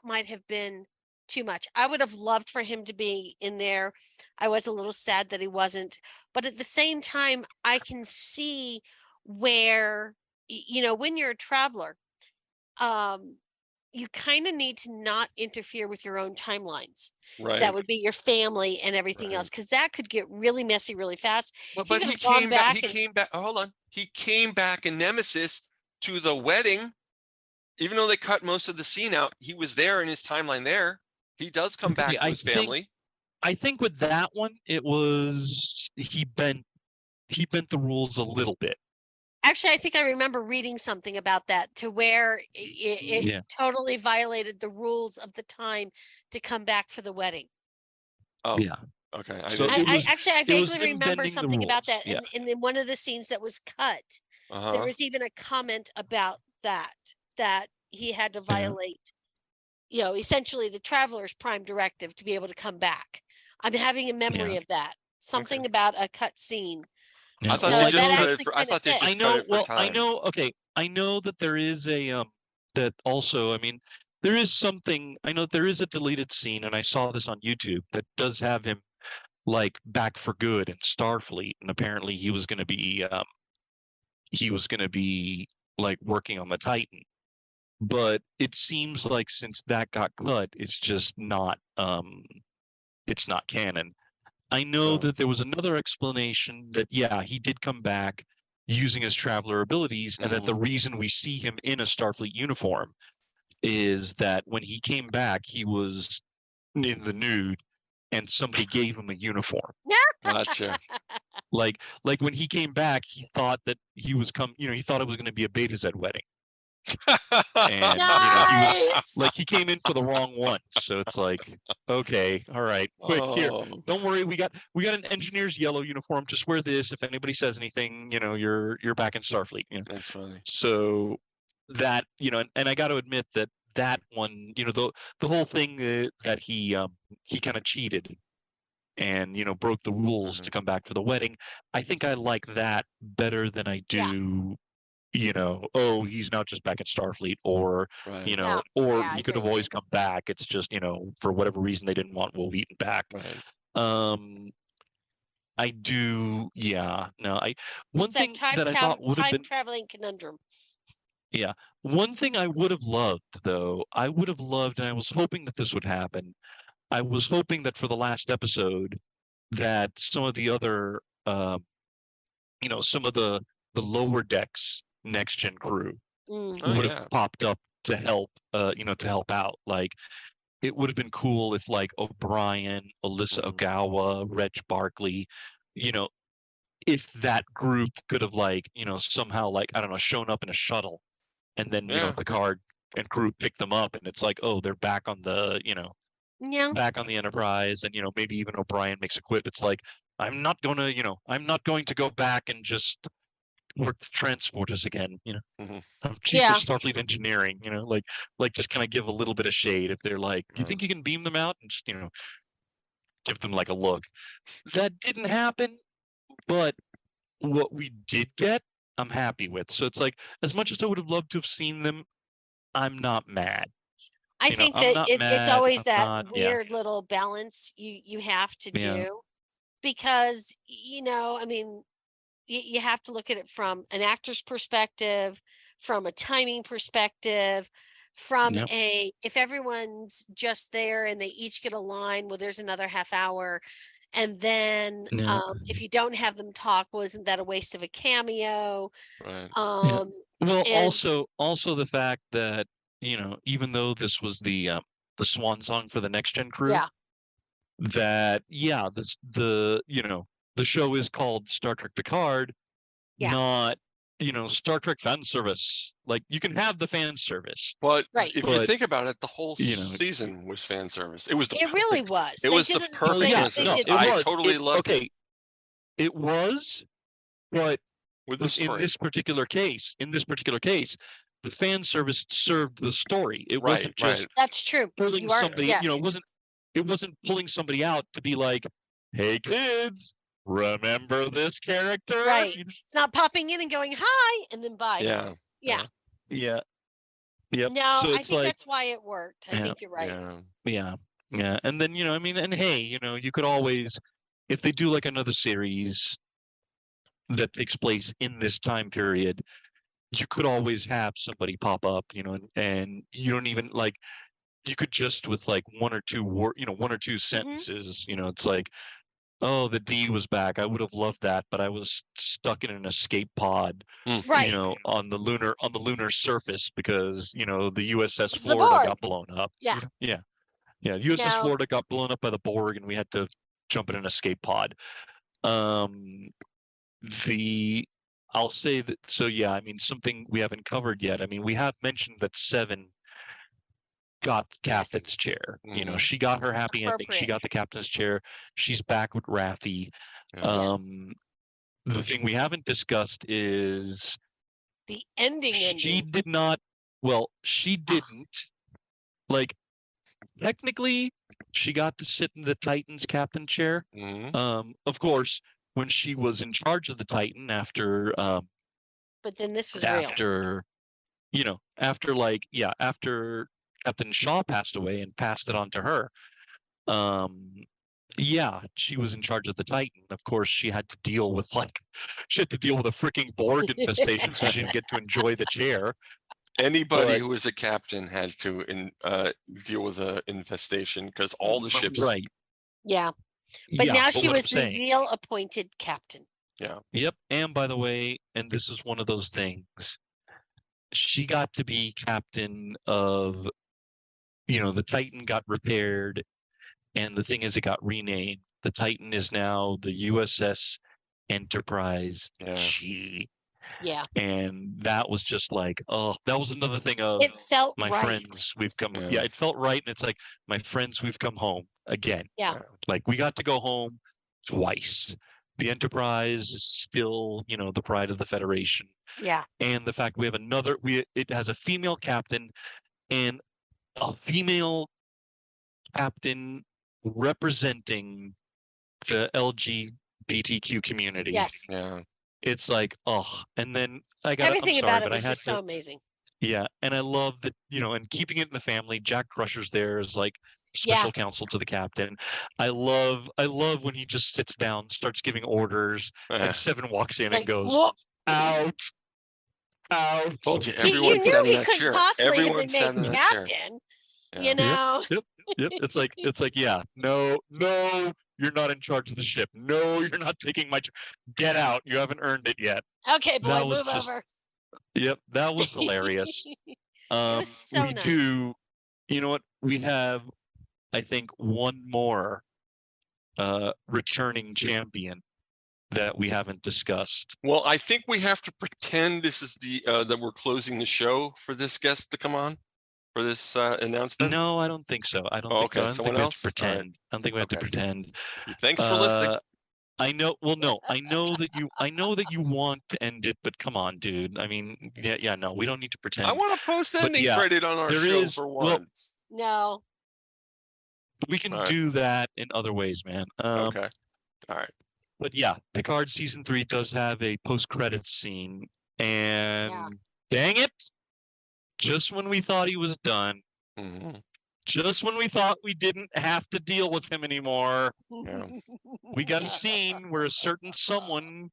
might have been too much. I would have loved for him to be in there. I was a little sad that he wasn't, but at the same time, I can see where, when you're a traveler, you kind of need to not interfere with your own timelines. Right. That would be your family and everything else, because that could get really messy really fast. But he came back. Hold on. He came back in Nemesis to the wedding. Even though they cut most of the scene out, he was there in his timeline there. He does come back to his family. I think with that one, it was he bent the rules a little bit. Actually, I think I remember reading something about that, to where it totally violated the rules of the time to come back for the wedding. Oh, yeah. Okay. I vaguely remember something about that. Yeah. And in one of the scenes that was cut, there was even a comment about that he had to violate, essentially the Traveler's prime directive to be able to come back. I'm having a memory of that. Something about a cut scene. I thought they just cut it for time. I know that there is that also, there is something, I know there is a deleted scene, and I saw this on YouTube, that does have him back for good in Starfleet, and apparently he was going to be working on the Titan. But it seems like since that got cut, it's just not it's not canon. I know that there was another explanation that he did come back using his traveler abilities, and that the reason we see him in a Starfleet uniform is that when he came back, he was in the nude and somebody gave him a uniform. Gotcha. Like when he came back, he thought that he was he thought it was going to be a Beta Z wedding. And he came in for the wrong one, so it's okay, all right, wait, here, don't worry, we got an engineer's yellow uniform, just wear this, if anybody says anything, you're back in Starfleet. That's funny. So that, and I got to admit that one, the whole thing that he kind of cheated and broke the rules to come back for the wedding, I think I like that better than I do he's not just back in Starfleet, or he could have always come back. It's just, for whatever reason they didn't want Will Wheaton back. Right. I do, one thing that I thought would have been traveling conundrum. Yeah. One thing I would have loved, though, and I was hoping that this would happen. I was hoping that for the last episode, that some of the other, some of the the lower decks next gen crew Mm. would have popped up to help, to help out. Like, it would have been cool if like O'Brien, Alyssa Ogawa, Reg Barkley, if that group could have like, somehow like, I don't know, shown up in a shuttle, and then Picard and crew pick them up, and it's like, oh, they're back on the, back on the Enterprise, and maybe even O'Brien makes a quip. It's like, I'm not going to go back and just work the transporters again. I'm chief of Starfleet engineering. Like just kind of give a little bit of shade if they're like, you think you can beam them out, and just give them like a look. That didn't happen, but what we did get, I'm happy with. So it's like, as much as I would have loved to have seen them, I'm not mad. I think that it's always that weird little balance you have to do, because I mean, you have to look at it from an actor's perspective, from a timing perspective, from if everyone's just there and they each get a line, well, there's another half hour. And then if you don't have them talk, well, isn't that a waste of a cameo? Right. Well, also the fact that, even though this was the swan song for the next gen crew, that the show is called Star Trek Picard, not Star Trek fan service. Like, you can have the fan service, but if you think about it, the whole season was fan service. It was. It really was. It was the perfect. I totally loved it. It was, but with the story. in this particular case, the fan service served the story. It wasn't just that's true. Pulling somebody. It wasn't pulling somebody out to be like, "Hey kids, remember this character?" Right. It's not popping in and going hi and then bye. Yeah. Yep. No, so I think that's why it worked. I think you're right. Yeah. And then and hey, you could always, if they do like another series that takes place in this time period, you could always have somebody pop up, and you don't even like, you could just with like one or two sentences, it's like, oh, the D was back. I would have loved that, but I was stuck in an escape pod, right? On the lunar surface because the USS Florida got blown up. USS Florida got blown up by the Borg, and we had to jump in an escape pod. I'll say that. So I mean, something we haven't covered yet. I mean, we have mentioned that Seven got the captain's chair. She got her happy ending. She got the captain's chair. She's back with Raffi. The thing we haven't discussed is the ending. She did not. Well, she didn't. Like, technically, she got to sit in the Titan's captain chair. Of course, when she was in charge of the Titan after. But then this was after, real. After Captain Shaw passed away and passed it on to her. She was in charge of the Titan. Of course, she had to deal with a freaking Borg infestation, so she didn't get to enjoy the chair. Anybody who was a captain had to deal with an infestation because all the ships. Right. Yeah. But now she was the real appointed captain. Yeah. Yep. And by the way, and this is one of those things, she got to be captain of, the Titan got repaired, and the thing is, it got renamed. The Titan is now the USS Enterprise G. Yeah. And that was just like, that was another thing of it felt my right. friends, we've come. Yeah, it felt right. And it's like, my friends, we've come home again. Yeah. Like, we got to go home twice. The Enterprise is still, the pride of the Federation. Yeah. And the fact we have it has a female captain and a female captain representing the LGBTQ community. Yes. Yeah. It's like, and then everything about it was just so amazing. Yeah, and I love that, and keeping it in the family. Jack Crusher's there as like special counsel to the captain. I love when he just sits down, starts giving orders, and Seven walks in and goes, out. Told you, everyone sat in that chair. Everyone sat in that chair. Yep. It's like, no you're not in charge of the ship. No, you're not taking my. Get out. You haven't earned it yet. Okay, boy, move over. Yep, that was hilarious. It was so we nice. do. You know what? We have, I think, one more returning champion that we haven't discussed. Well, I think we have to pretend this is the that we're closing the show for this guest to come on for this announcement. No, I don't think so. I don't think so. I don't think we have to pretend. Right. I don't think we have to pretend. Thanks for listening. I know. Well, no, I know that you. I know that you want to end it, but come on, dude. I mean, yeah. No, we don't need to pretend. I want to post ending credit on our show for once. No. We can do that in other ways, man. Okay. All right. But yeah, Picard season 3 does have a post-credits scene, and dang it, just when we thought he was done, just when we thought we didn't have to deal with him anymore, we got a scene where a certain someone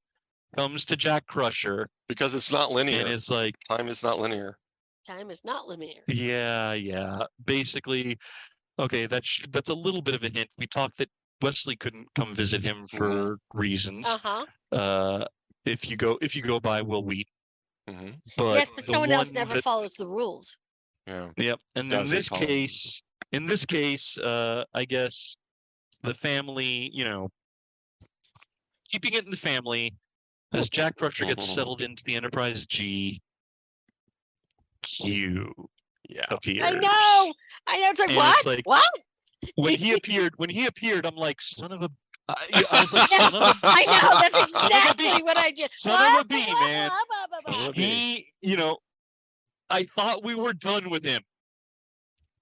comes to Jack Crusher. Because it's not linear. And it's like... Time is not linear. Time is not linear. Yeah. Basically, okay, that's a little bit of a hint. We talked that Wesley couldn't come visit him for reasons. If you go by Will Wheaton. But yes, but someone else never follows the rules. Yeah. Yep. And in this case, I guess the family, keeping it in the family, as Jack Crusher gets settled into the Enterprise G, Q appears. I know. It's like, what? It's like, what? When he appeared, I'm like, son of a. I was like, son of a. I know, that's exactly what I did. Son of a bee, man. He, I thought we were done with him.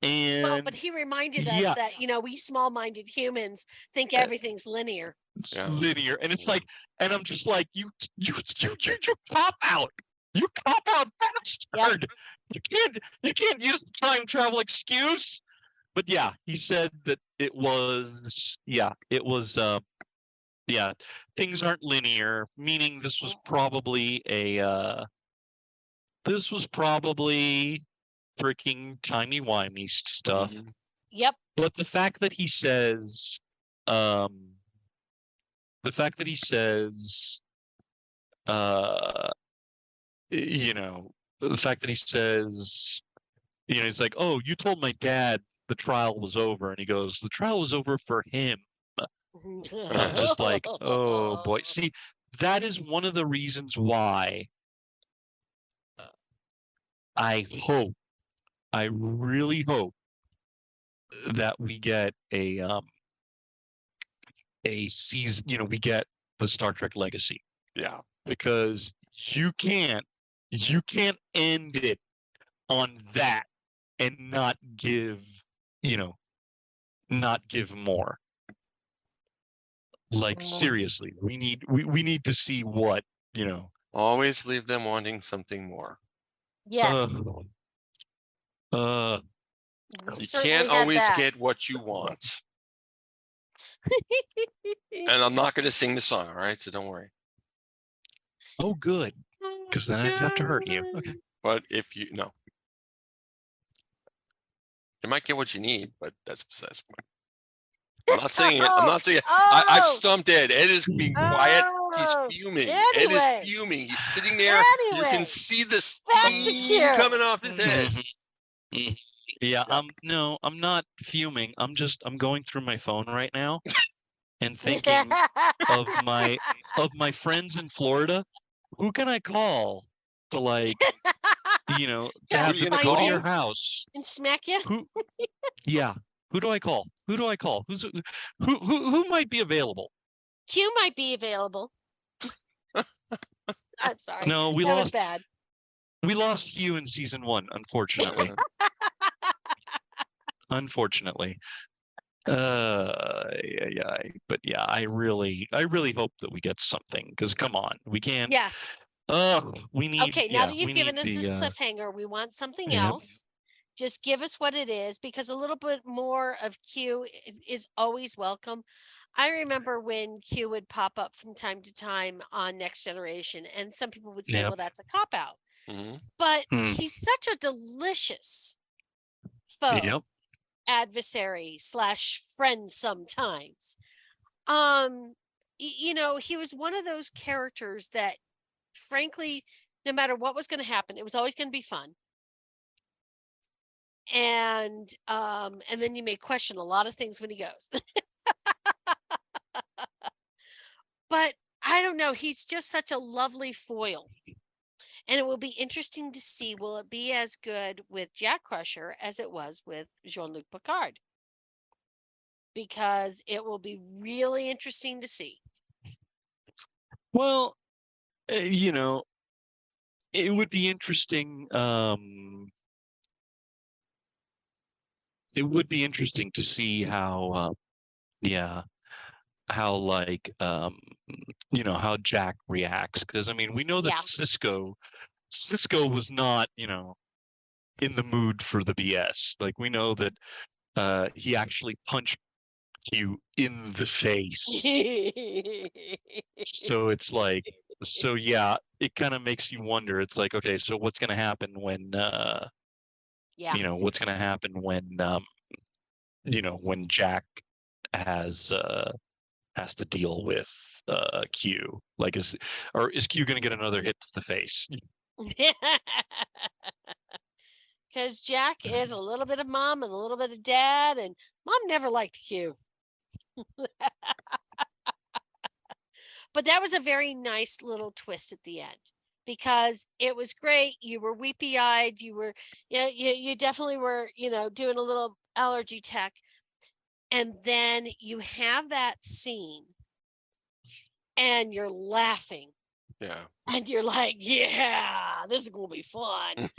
And well, but he reminded us that, we small-minded humans think everything's linear. It's linear. And it's like, and I'm just like, you cop out. You cop out bastard. Yep. You can't use the time travel excuse. But yeah, he said that it was things aren't linear, meaning this was probably freaking timey-wimey stuff. Yep. But the fact that he says he's like, oh, you told my dad the trial was over, and he goes, the trial was over for him. And I'm just like, oh boy. See, that is one of the reasons why I really hope that we get a season, we get the Star Trek Legacy. Yeah. Because you can't end it on that and not give more. Like, seriously, we need to see what, Always leave them wanting something more. Yes. You can't always get what you want. And I'm not going to sing the song, all right? So don't worry. Oh, good. Because then I'd have to hurt you. Okay. But if you might get what you need, but that's besides the point. I'm not saying it. I've stumped Ed. Ed is being quiet. He's fuming. Anyway. Ed is fuming. He's sitting there. You can see the steam coming off his head. Yeah, I'm not fuming. I'm going through my phone right now and thinking of my friends in Florida. Who can I call to to have them go to your house and smack you? Who do I call? Who might be available? Q might be available. I'm sorry. No, that was bad. We lost Hugh in season 1, unfortunately. Unfortunately. But yeah, I really hope that we get something, because come on, we can't. Yes. We need. Okay, now that you've given us this cliffhanger, we want something else. Just give us what it is, because a little bit more of Q is always welcome. I remember when Q would pop up from time to time on Next Generation, and some people would say, well, that's a cop-out. But he's such a delicious foe, adversary / friend sometimes. He was one of those characters that, frankly, no matter what was going to happen, it was always going to be fun. And then you may question a lot of things when he goes. But I don't know, he's just such a lovely foil. And it will be interesting to see, will it be as good with Jack Crusher as it was with Jean-Luc Picard? Because it will be really interesting to see. Well, it would be interesting. It would be interesting to see how, how how Jack reacts. Because I mean, we know that Cisco was not, in the mood for the BS. Like, we know that he actually punched you in the face. So it's like, it kind of makes you wonder. It's like, okay, so what's going to happen when what's going to happen when when Jack has to deal with Q? Like, is Q going to get another hit to the face? Because Jack is a little bit of mom and a little bit of dad, and mom never liked Q. But that was a very nice little twist at the end, because it was great. You were weepy-eyed. You were, you definitely were, doing a little allergy tech. And then you have that scene and you're laughing. Yeah. And you're like, yeah, this is going to be fun.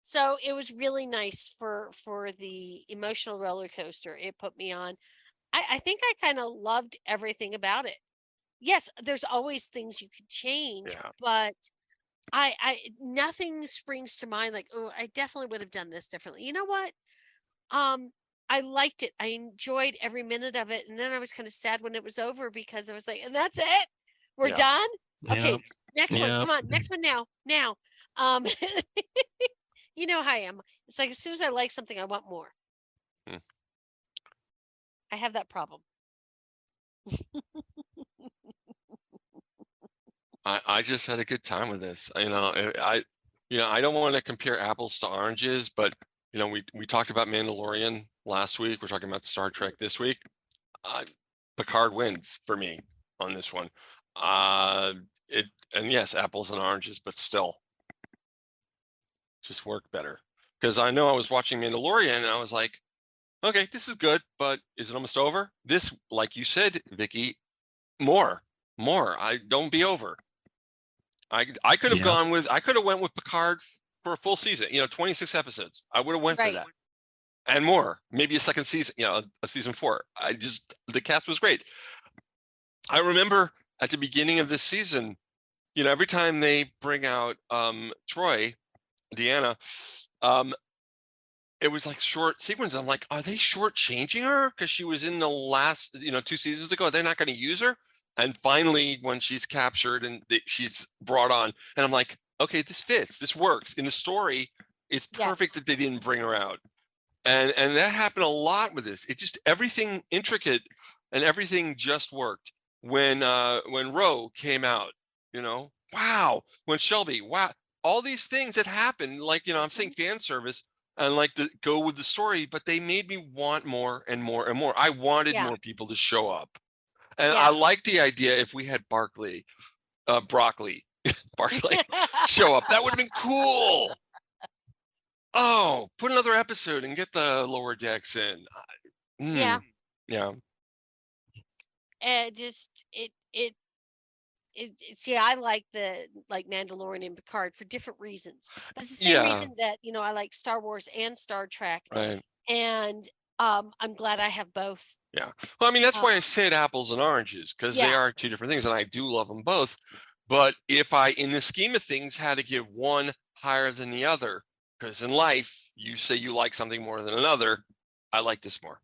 So it was really nice for the emotional roller coaster it put me on. I think I kind of loved everything about it. Yes, there's always things you could change, but I nothing springs to mind like, oh, I definitely would have done this differently. You know what? I liked it. I enjoyed every minute of it. And then I was kind of sad when it was over, because I was like, and that's it? We're done? Okay, next one. Come on, next one now. Now. You know how I am. It's like, as soon as I like something, I want more. I have that problem. I just had a good time with this. I don't want to compare apples to oranges, but we talked about Mandalorian last week. We're talking about Star Trek this week. Picard wins for me on this one. And yes, apples and oranges, but still just work better. Because I know I was watching Mandalorian and I was like, okay, this is good, but is it almost over? This, like you said, Vicky, more. I don't be over. I could have went with Picard for a full season, 26 episodes. I would have went for that. And more, maybe a second season, a season 4. The cast was great. I remember at the beginning of this season, every time they bring out Troy, Deanna, it was like short sequence. I'm like, are they shortchanging her? Because she was in the last, 2 seasons ago. They're not going to use her. And finally, when she's captured and she's brought on, and I'm like, okay, this fits. This works. In the story, it's perfect that they didn't bring her out. And that happened a lot with this. It just, everything intricate and everything just worked. When Ro came out, wow. When Shelby, wow. All these things that happened, like, I'm saying fan service and like to go with the story, but they made me want more and more and more. I wanted more people to show up. And I like the idea if we had Barkley show up. That would have been cool. Oh, put another episode and get the lower decks in. Yeah. See, I like Mandalorian and Picard for different reasons. But it's the same reason that, I like Star Wars and Star Trek. Right. And I'm glad I have both. Yeah. Well, I mean, that's why I said apples and oranges, because they are 2 different things, and I do love them both. But if I, in the scheme of things, had to give one higher than the other, because in life, you say you like something more than another, I like this more.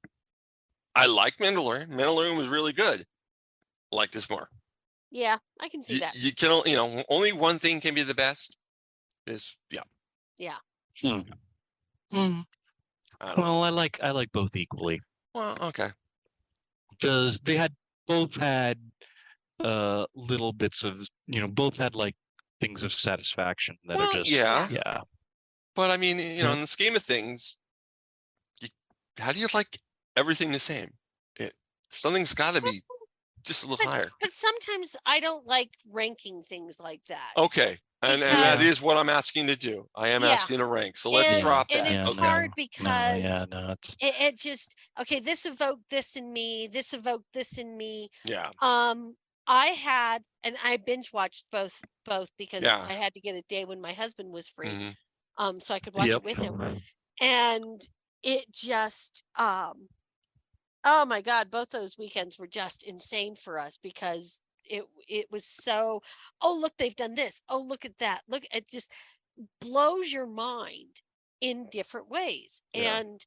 I like Mandalorian. Mandalorian was really good. I like this more. Yeah, I can see that. You can, only one thing can be the best. Well, I like both equally. Well, okay. because they both had little bits of, both had like things of satisfaction that are just yeah. But I mean, in the scheme of things, how do you like everything the same? Something's got to be just a little higher. But sometimes I don't like ranking things like that. Okay. And that is what I'm asking to do. I am asking to rank. So let's drop that. And it's hard because it just, okay, this evoked this in me. This evoked this in me. Yeah. I had, and I binge watched both because I had to get a day when my husband was free. So I could watch it with him. And it just, oh my God, both those weekends were just insane for us because it was so, oh, look, they've done this. Oh, look at that. Look, it just blows your mind in different ways. Yeah. And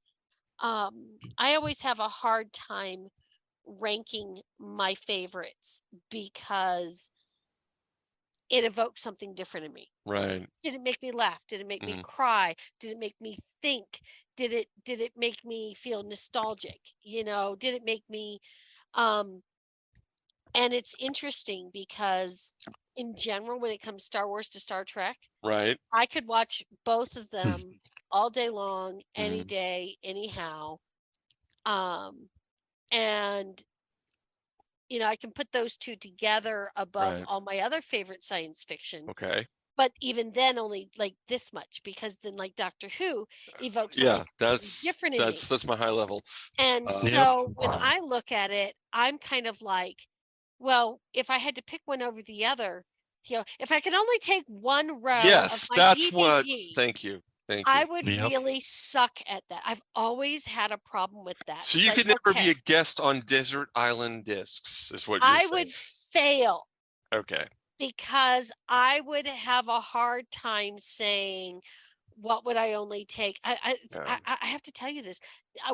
I always have a hard time ranking my favorites because it evokes something different in me. Right. Did it make me laugh? Did it make me cry? Did it make me think? Did it make me feel nostalgic? Did it make me and it's interesting because in general, when it comes Star Wars to Star Trek, right, I could watch both of them all day long, any day, anyhow. And I can put those two together above all my other favorite science fiction. Okay. But even then, only like this much, because then like Doctor Who evokes that's different in me. That's my high level. And so when I look at it, I'm kind of like, well, if I had to pick one over the other, if I could only take one row of my DVD, thank you. I would really suck at that. I've always had a problem with that. So you could never be a guest on Desert Island Discs, is what you're saying. I would fail. Okay. Because I would have a hard time saying, what would I only take? I have to tell you this.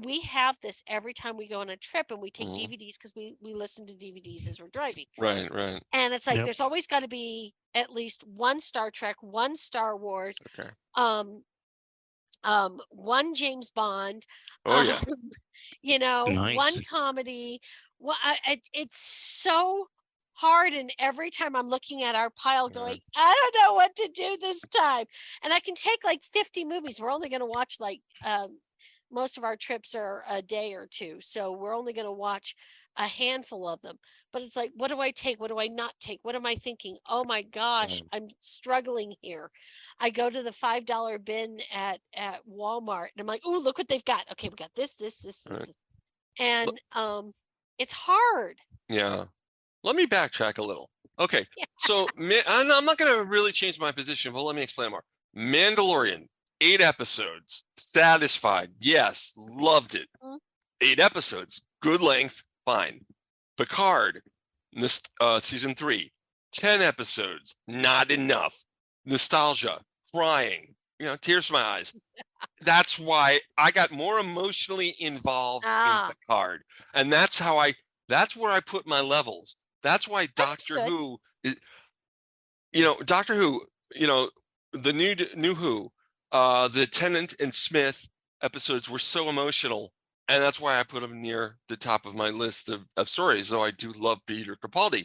We have this every time we go on a trip and we take DVDs because we listen to DVDs as we're driving. Right. And it's like, there's always got to be at least one Star Trek, one Star Wars, one James Bond, Nice. one comedy. It's so hard, and every time I'm looking at our pile going, I don't know what to do this time, and I can take like 50 movies. We're only going to watch like most of our trips are a day or two, so we're only going to watch a handful of them. But it's like, what do I take? What do I not take? What am I thinking? Oh my gosh, I'm struggling here. I go to the $5 bin at Walmart and I'm like, oh, look what they've got. Okay, we got this. And it's hard. Yeah. Let me backtrack a little. Okay. So I'm not going to really change my position, but let me explain more. Mandalorian, 8 episodes, satisfied. Yes, loved it. 8 episodes, good length, fine. Picard, season 3, 10 episodes, not enough. Nostalgia, crying, tears from my eyes. That's why I got more emotionally involved in Picard. And that's where I put my levels. That's why Doctor Who is, Doctor Who, the new Who, the Tennant and Smith episodes were so emotional. And that's why I put them near the top of my list of stories, though I do love Peter Capaldi.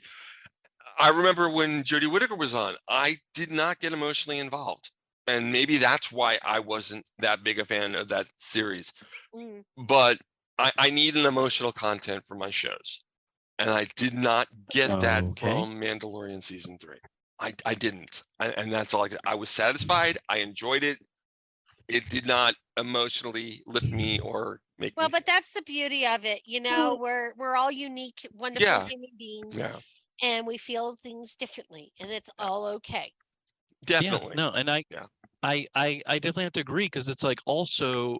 I remember when Jodie Whittaker was on, I did not get emotionally involved. And maybe that's why I wasn't that big a fan of that series. But I need an emotional content for my shows. And I did not get that from Mandalorian season 3. I didn't. And that's all I was satisfied. I enjoyed it. It did not emotionally lift me or make me. But that's the beauty of it. We're all unique, wonderful human beings. Yeah. And we feel things differently. And it's all okay. Definitely. Yeah, no, and I definitely have to agree, because it's like also,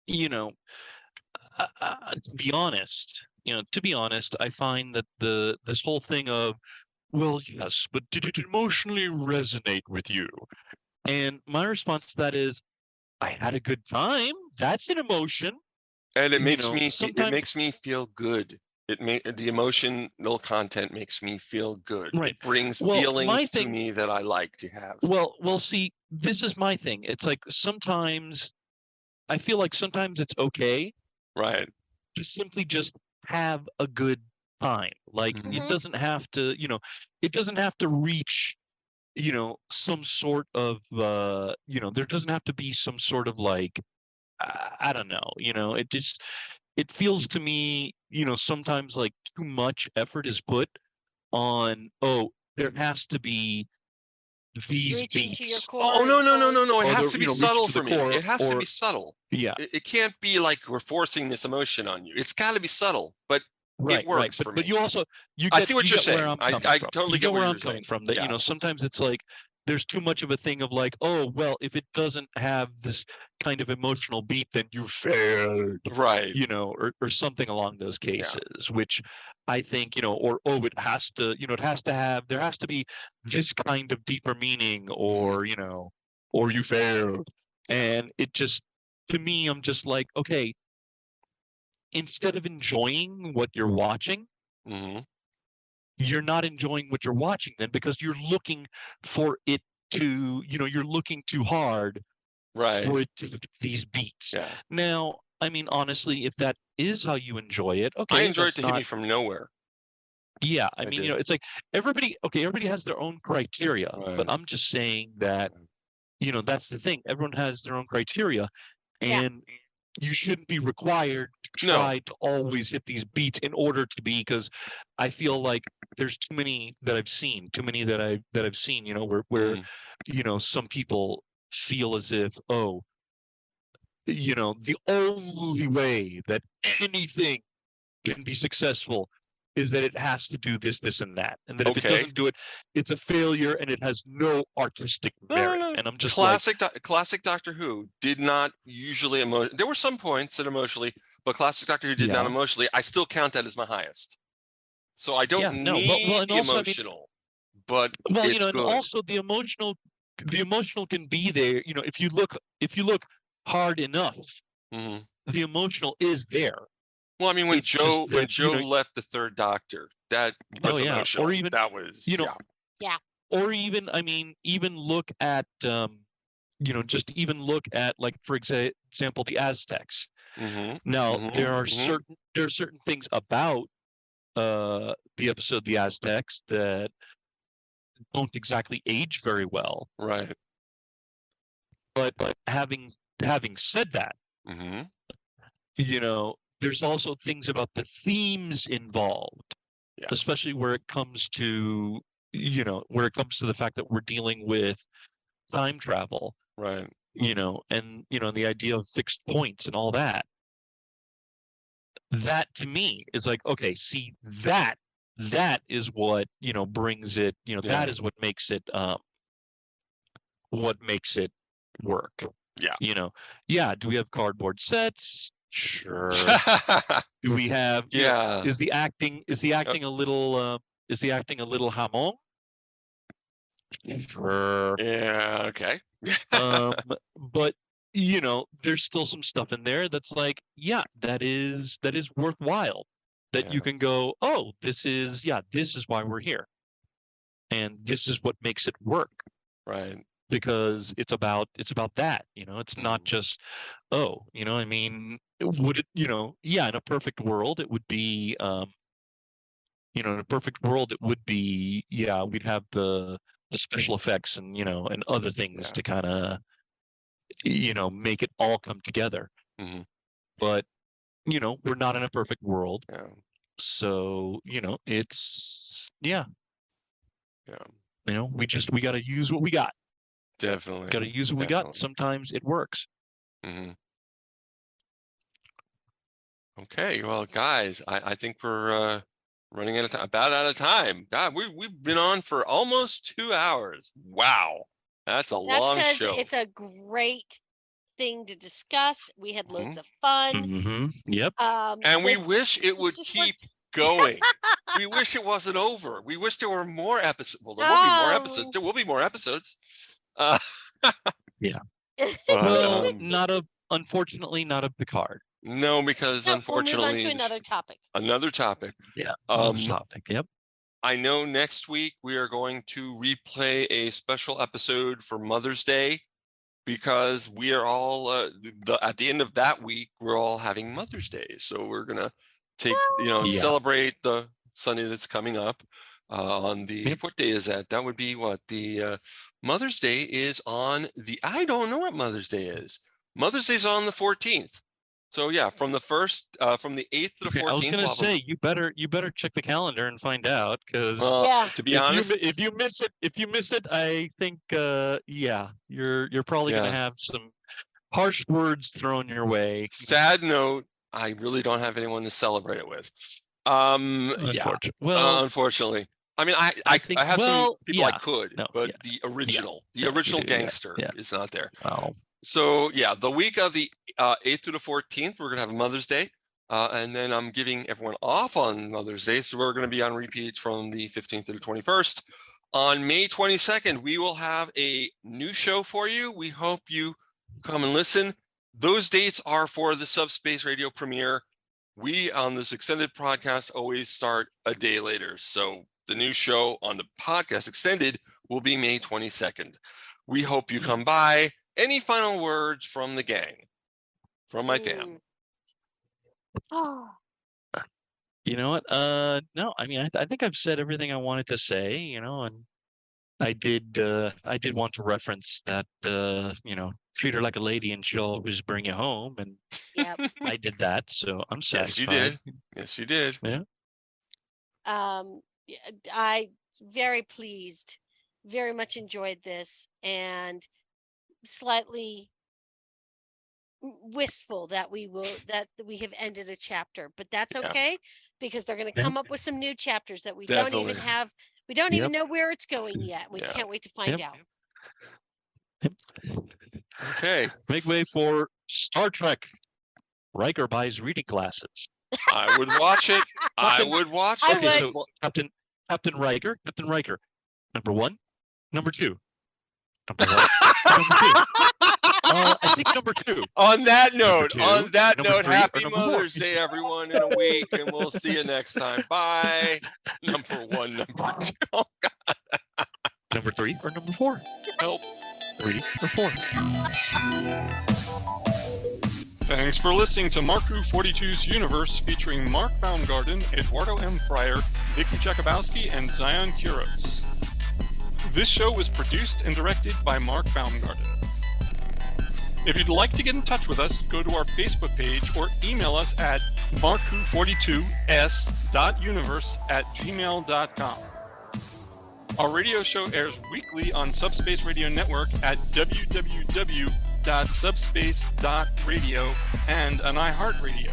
to be honest, I find that this whole thing of, well, yes, but did it emotionally resonate with you? And my response to that is, I had a good time. That's an emotion. And it makes me feel good. The emotional content makes me feel good. Right. It brings feelings to me that I like to have. Well, see, this is my thing. It's like sometimes I feel like sometimes it's okay. Right. To simply just have a good time. Like it doesn't have to, it doesn't have to reach, some sort of, there doesn't have to be some sort of like, I don't know, it feels to me, sometimes like too much effort is put on, there has to be these Reaching to your beats. core. Oh, no. It Or has the- to be reaching subtle to the for me. core, It has to or- be subtle. Yeah. It can't be like we're forcing this emotion on you. It's got to be subtle, but Right, it works for me. But you also I see what you're saying. where I'm I coming from. totally You get where where I'm you're coming saying. from. That Yeah. sometimes it's like there's too much of a thing of like, oh well, if it doesn't have this kind of emotional beat, then you failed, Right. or something along those cases. Which I think or it has to there has to be this kind of deeper meaning, or or you failed, and it just to me, I'm just like, okay. Instead of enjoying what you're watching, you're not enjoying what you're watching then, because you're looking for it to, you're looking too hard for it to hit these beats. Yeah. Now, I mean, honestly, if that is how you enjoy it, okay. I enjoy it that's to hit me from nowhere. Yeah, I mean, do. it's like everybody has their own criteria, but I'm just saying that, that's the thing. Everyone has their own criteria, and you shouldn't be required to try to always hit these beats in order to be, because I feel like there's too many that I've seen, where some people feel as if, the only way that anything can be successful is that it has to do this, this, and that. And that if it doesn't do it, it's a failure and it has no artistic merit. No. And I'm just classic Doctor Who did not usually there were some points that emotionally, but classic Doctor Who did not emotionally. I still count that as my highest. So I don't need the emotional, but it's and good. also the emotional can be there. If you look hard enough, the emotional is there. Well, I mean, when Joe left the Third Doctor, that was emotional. Or even that was Or even look at just even look at, like, for example, the Aztecs. Now there are certain things about the episode The Aztecs that don't exactly age very well. Right. But having said that, there's also things about the themes involved, especially where it comes to the fact that we're dealing with time travel, right? And the idea of fixed points and all that. That to me is like, okay, see, that is what brings it. That is what makes it work. Yeah. Do we have cardboard sets? Sure. Do we have? Is the acting a little? Is the acting a little hamon? Sure. Yeah. Okay. But there's still some stuff in there that's like, that is worthwhile. That you can go, oh, this is why we're here, and this is what makes it work. Right. Because it's about that. It's not just, would it, in a perfect world it would be, we'd have the special effects and and other things to kind of make it all come together. But we're not in a perfect world. So it's we got to use what we got. Definitely. Got to use what we got. Sometimes it works. Okay, well, guys, I think we're running out of time. God, we've been on for almost 2 hours. Wow, that's long show. It's a great thing to discuss. We had loads of fun. Yep. And we wish it would keep going. We wish it wasn't over. We wish there were more episodes. Well, there will be more episodes. There will be more episodes. Well, unfortunately, not a Picard. No, because unfortunately, we'll move on to another topic. Another topic. Yeah. Yep. I know next week we are going to replay a special episode for Mother's Day, because we are all at the end of that week we're all having Mother's Day, so we're gonna take, celebrate the Sunday that's coming up on the, what day is that? That would be what? The Mother's Day is on I don't know what Mother's Day is. Mother's Day is on the 14th. So yeah, from the 8th to the 14th. I was going to say, you better check the calendar and find out, because to be honest, if you miss it, I think you're probably going to have some harsh words thrown your way. Sad note, I really don't have anyone to celebrate it with. Unfortunately. I mean, I have some people I could, but the original gangster is not there. Oh. So yeah, the week of the 8th to the 14th, we're gonna have a Mother's Day, and then I'm giving everyone off on Mother's Day, so we're gonna be on repeat from the 15th to the 21st. On May 22nd, we will have a new show for you. We hope you come and listen. Those dates are for the Subspace Radio premiere. We on this extended podcast always start a day later, so the new show on the podcast extended will be May 22nd. We hope you come by. Any final words from the gang, from my fam? You know what? No, I mean, I think I've said everything I wanted to say, and I did want to reference that, treat her like a lady and she'll always bring you home. And I did that. So I'm satisfied. Yes, you did. Yeah. I very pleased, very much enjoyed this, and slightly wistful that we have ended a chapter, but that's okay, because they're going to come up with some new chapters that we don't even have. We don't even know where it's going yet. We can't wait to find out. Okay. Make way for Star Trek. Riker buys reading glasses. I would watch it. I would watch it. Okay, so Captain Riker. Number 1, number 2. Number 1, number 2. I think number 2. On that note, happy Mother's Day, everyone, in a week, and we'll see you next time. Bye. Number 1, number 2. Oh, God. Number 3 or number 4? Help. 3 or 4. Thanks for listening to Marku 42's Universe, featuring Mark Baumgarten, Eduardo M. Freyre, Vicky Jakubowski, and Zion Kuros. This show was produced and directed by Mark Baumgarten. If you'd like to get in touch with us, go to our Facebook page or email us at marku42s.universe@gmail.com. Our radio show airs weekly on Subspace Radio Network at www.subspace.radio and on iHeartRadio.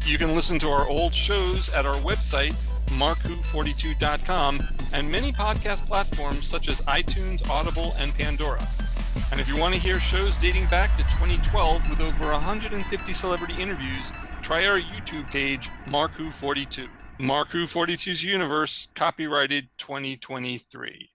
You can listen to our old shows at our website, marku42.com, and many podcast platforms such as iTunes, Audible, and Pandora. And if you want to hear shows dating back to 2012 with over 150 celebrity interviews, try our YouTube page, Marku42. Marku 42's Universe, copyrighted 2023.